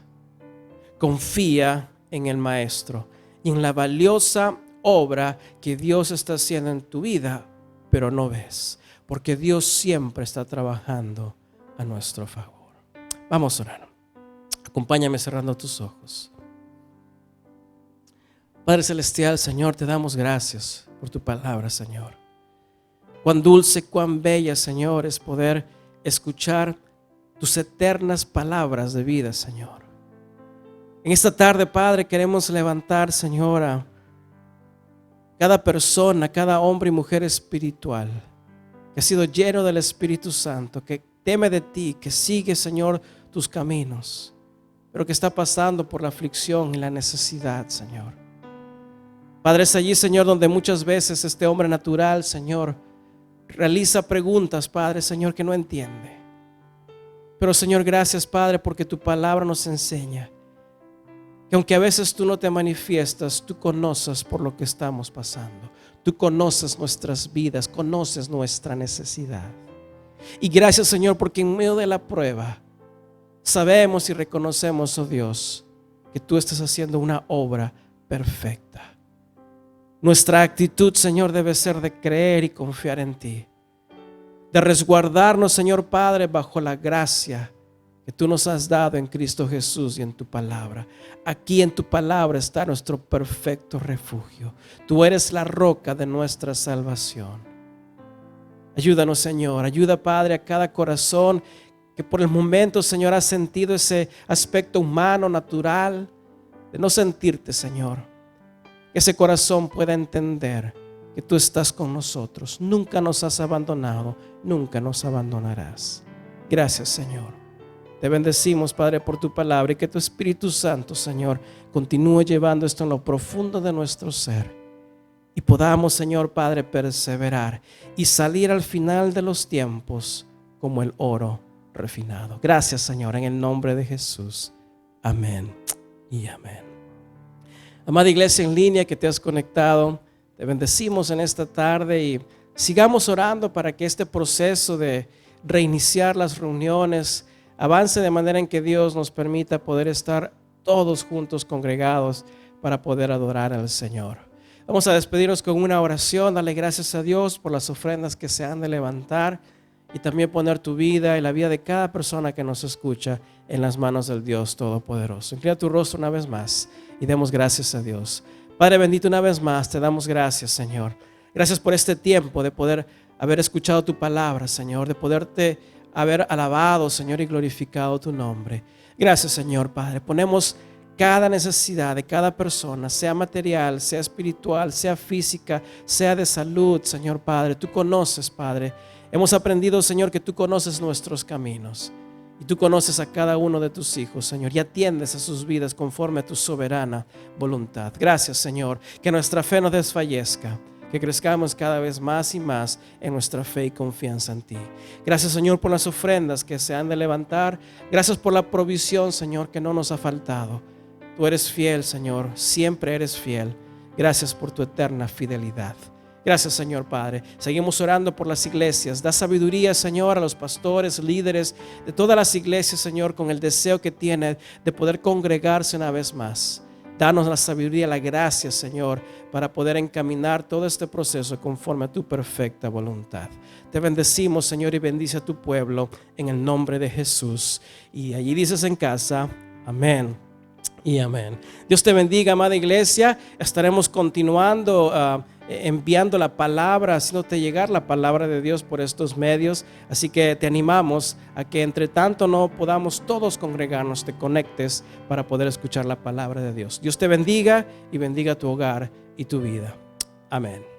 Confía en el Maestro y en la valiosa obra que Dios está haciendo en tu vida, pero no ves, porque Dios siempre está trabajando a nuestro favor. Vamos a orar. Acompáñame cerrando tus ojos. Padre Celestial, Señor, te damos gracias por tu palabra, Señor. Cuán dulce, cuán bella, Señor, es poder escuchar tus eternas palabras de vida, Señor. En esta tarde, Padre, queremos levantar, Señor, a cada persona, cada hombre y mujer espiritual que ha sido lleno del Espíritu Santo, que teme de ti, que sigue, Señor, tus caminos, pero que está pasando por la aflicción y la necesidad, Señor. Padre, es allí, Señor, donde muchas veces este hombre natural, Señor, realiza preguntas, Padre, Señor, que no entiende. Pero, Señor, gracias, Padre, porque tu palabra nos enseña que aunque a veces tú no te manifiestas, tú conoces por lo que estamos pasando. Tú conoces nuestras vidas, conoces nuestra necesidad. Y gracias, Señor, porque en medio de la prueba sabemos y reconocemos, oh Dios, que tú estás haciendo una obra perfecta. Nuestra actitud, Señor, debe ser de creer y confiar en ti, de resguardarnos, Señor Padre, bajo la gracia que tú nos has dado en Cristo Jesús y en tu palabra. Aquí en tu palabra está nuestro perfecto refugio. Tú eres la roca de nuestra salvación. Ayúdanos, Señor. Ayuda, Padre, a cada corazón que por el momento, Señor, ha sentido ese aspecto humano, natural, de no sentirte, Señor. Que ese corazón pueda entender que tú estás con nosotros. Nunca nos has abandonado, nunca nos abandonarás. Gracias, Señor. Te bendecimos, Padre, por tu palabra y que tu Espíritu Santo, Señor, continúe llevando esto en lo profundo de nuestro ser y podamos, Señor Padre, perseverar y salir al final de los tiempos como el oro refinado. Gracias, Señor, en el nombre de Jesús. Amén y amén. Amada iglesia en línea que te has conectado, te bendecimos en esta tarde y sigamos orando para que este proceso de reiniciar las reuniones avance de manera en que Dios nos permita poder estar todos juntos congregados para poder adorar al Señor. Vamos a despedirnos con una oración, darle gracias a Dios por las ofrendas que se han de levantar y también poner tu vida y la vida de cada persona que nos escucha en las manos del Dios Todopoderoso. Inclina tu rostro una vez más y demos gracias a Dios. Padre bendito, una vez más te damos gracias, Señor. Gracias por este tiempo de poder haber escuchado tu palabra, Señor, de poderte haber alabado, Señor, y glorificado tu nombre. Gracias, Señor Padre. Ponemos cada necesidad de cada persona, sea material, sea espiritual, sea física, sea de salud, Señor Padre. Tú conoces, Padre. Hemos aprendido, Señor, que tú conoces nuestros caminos y tú conoces a cada uno de tus hijos, Señor, y atiendes a sus vidas conforme a tu soberana voluntad. Gracias, Señor, que nuestra fe no desfallezca, que crezcamos cada vez más y más en nuestra fe y confianza en ti. Gracias, Señor, por las ofrendas que se han de levantar. Gracias por la provisión, Señor, que no nos ha faltado. Tú eres fiel, Señor, siempre eres fiel. Gracias por tu eterna fidelidad. Gracias, Señor Padre. Seguimos orando por las iglesias. Da sabiduría, Señor, a los pastores, líderes de todas las iglesias, Señor, con el deseo que tienen de poder congregarse una vez más. Danos la sabiduría, la gracia, Señor, para poder encaminar todo este proceso conforme a tu perfecta voluntad. Te bendecimos, Señor, y bendice a tu pueblo en el nombre de Jesús. Y allí dices en casa, amén y amén. Dios te bendiga, amada iglesia. Estaremos continuando enviando la palabra, haciéndote llegar la palabra de Dios por estos medios. Así que te animamos a que entre tanto no podamos todos congregarnos, te conectes para poder escuchar la palabra de Dios. Dios te bendiga y bendiga tu hogar y tu vida. Amén.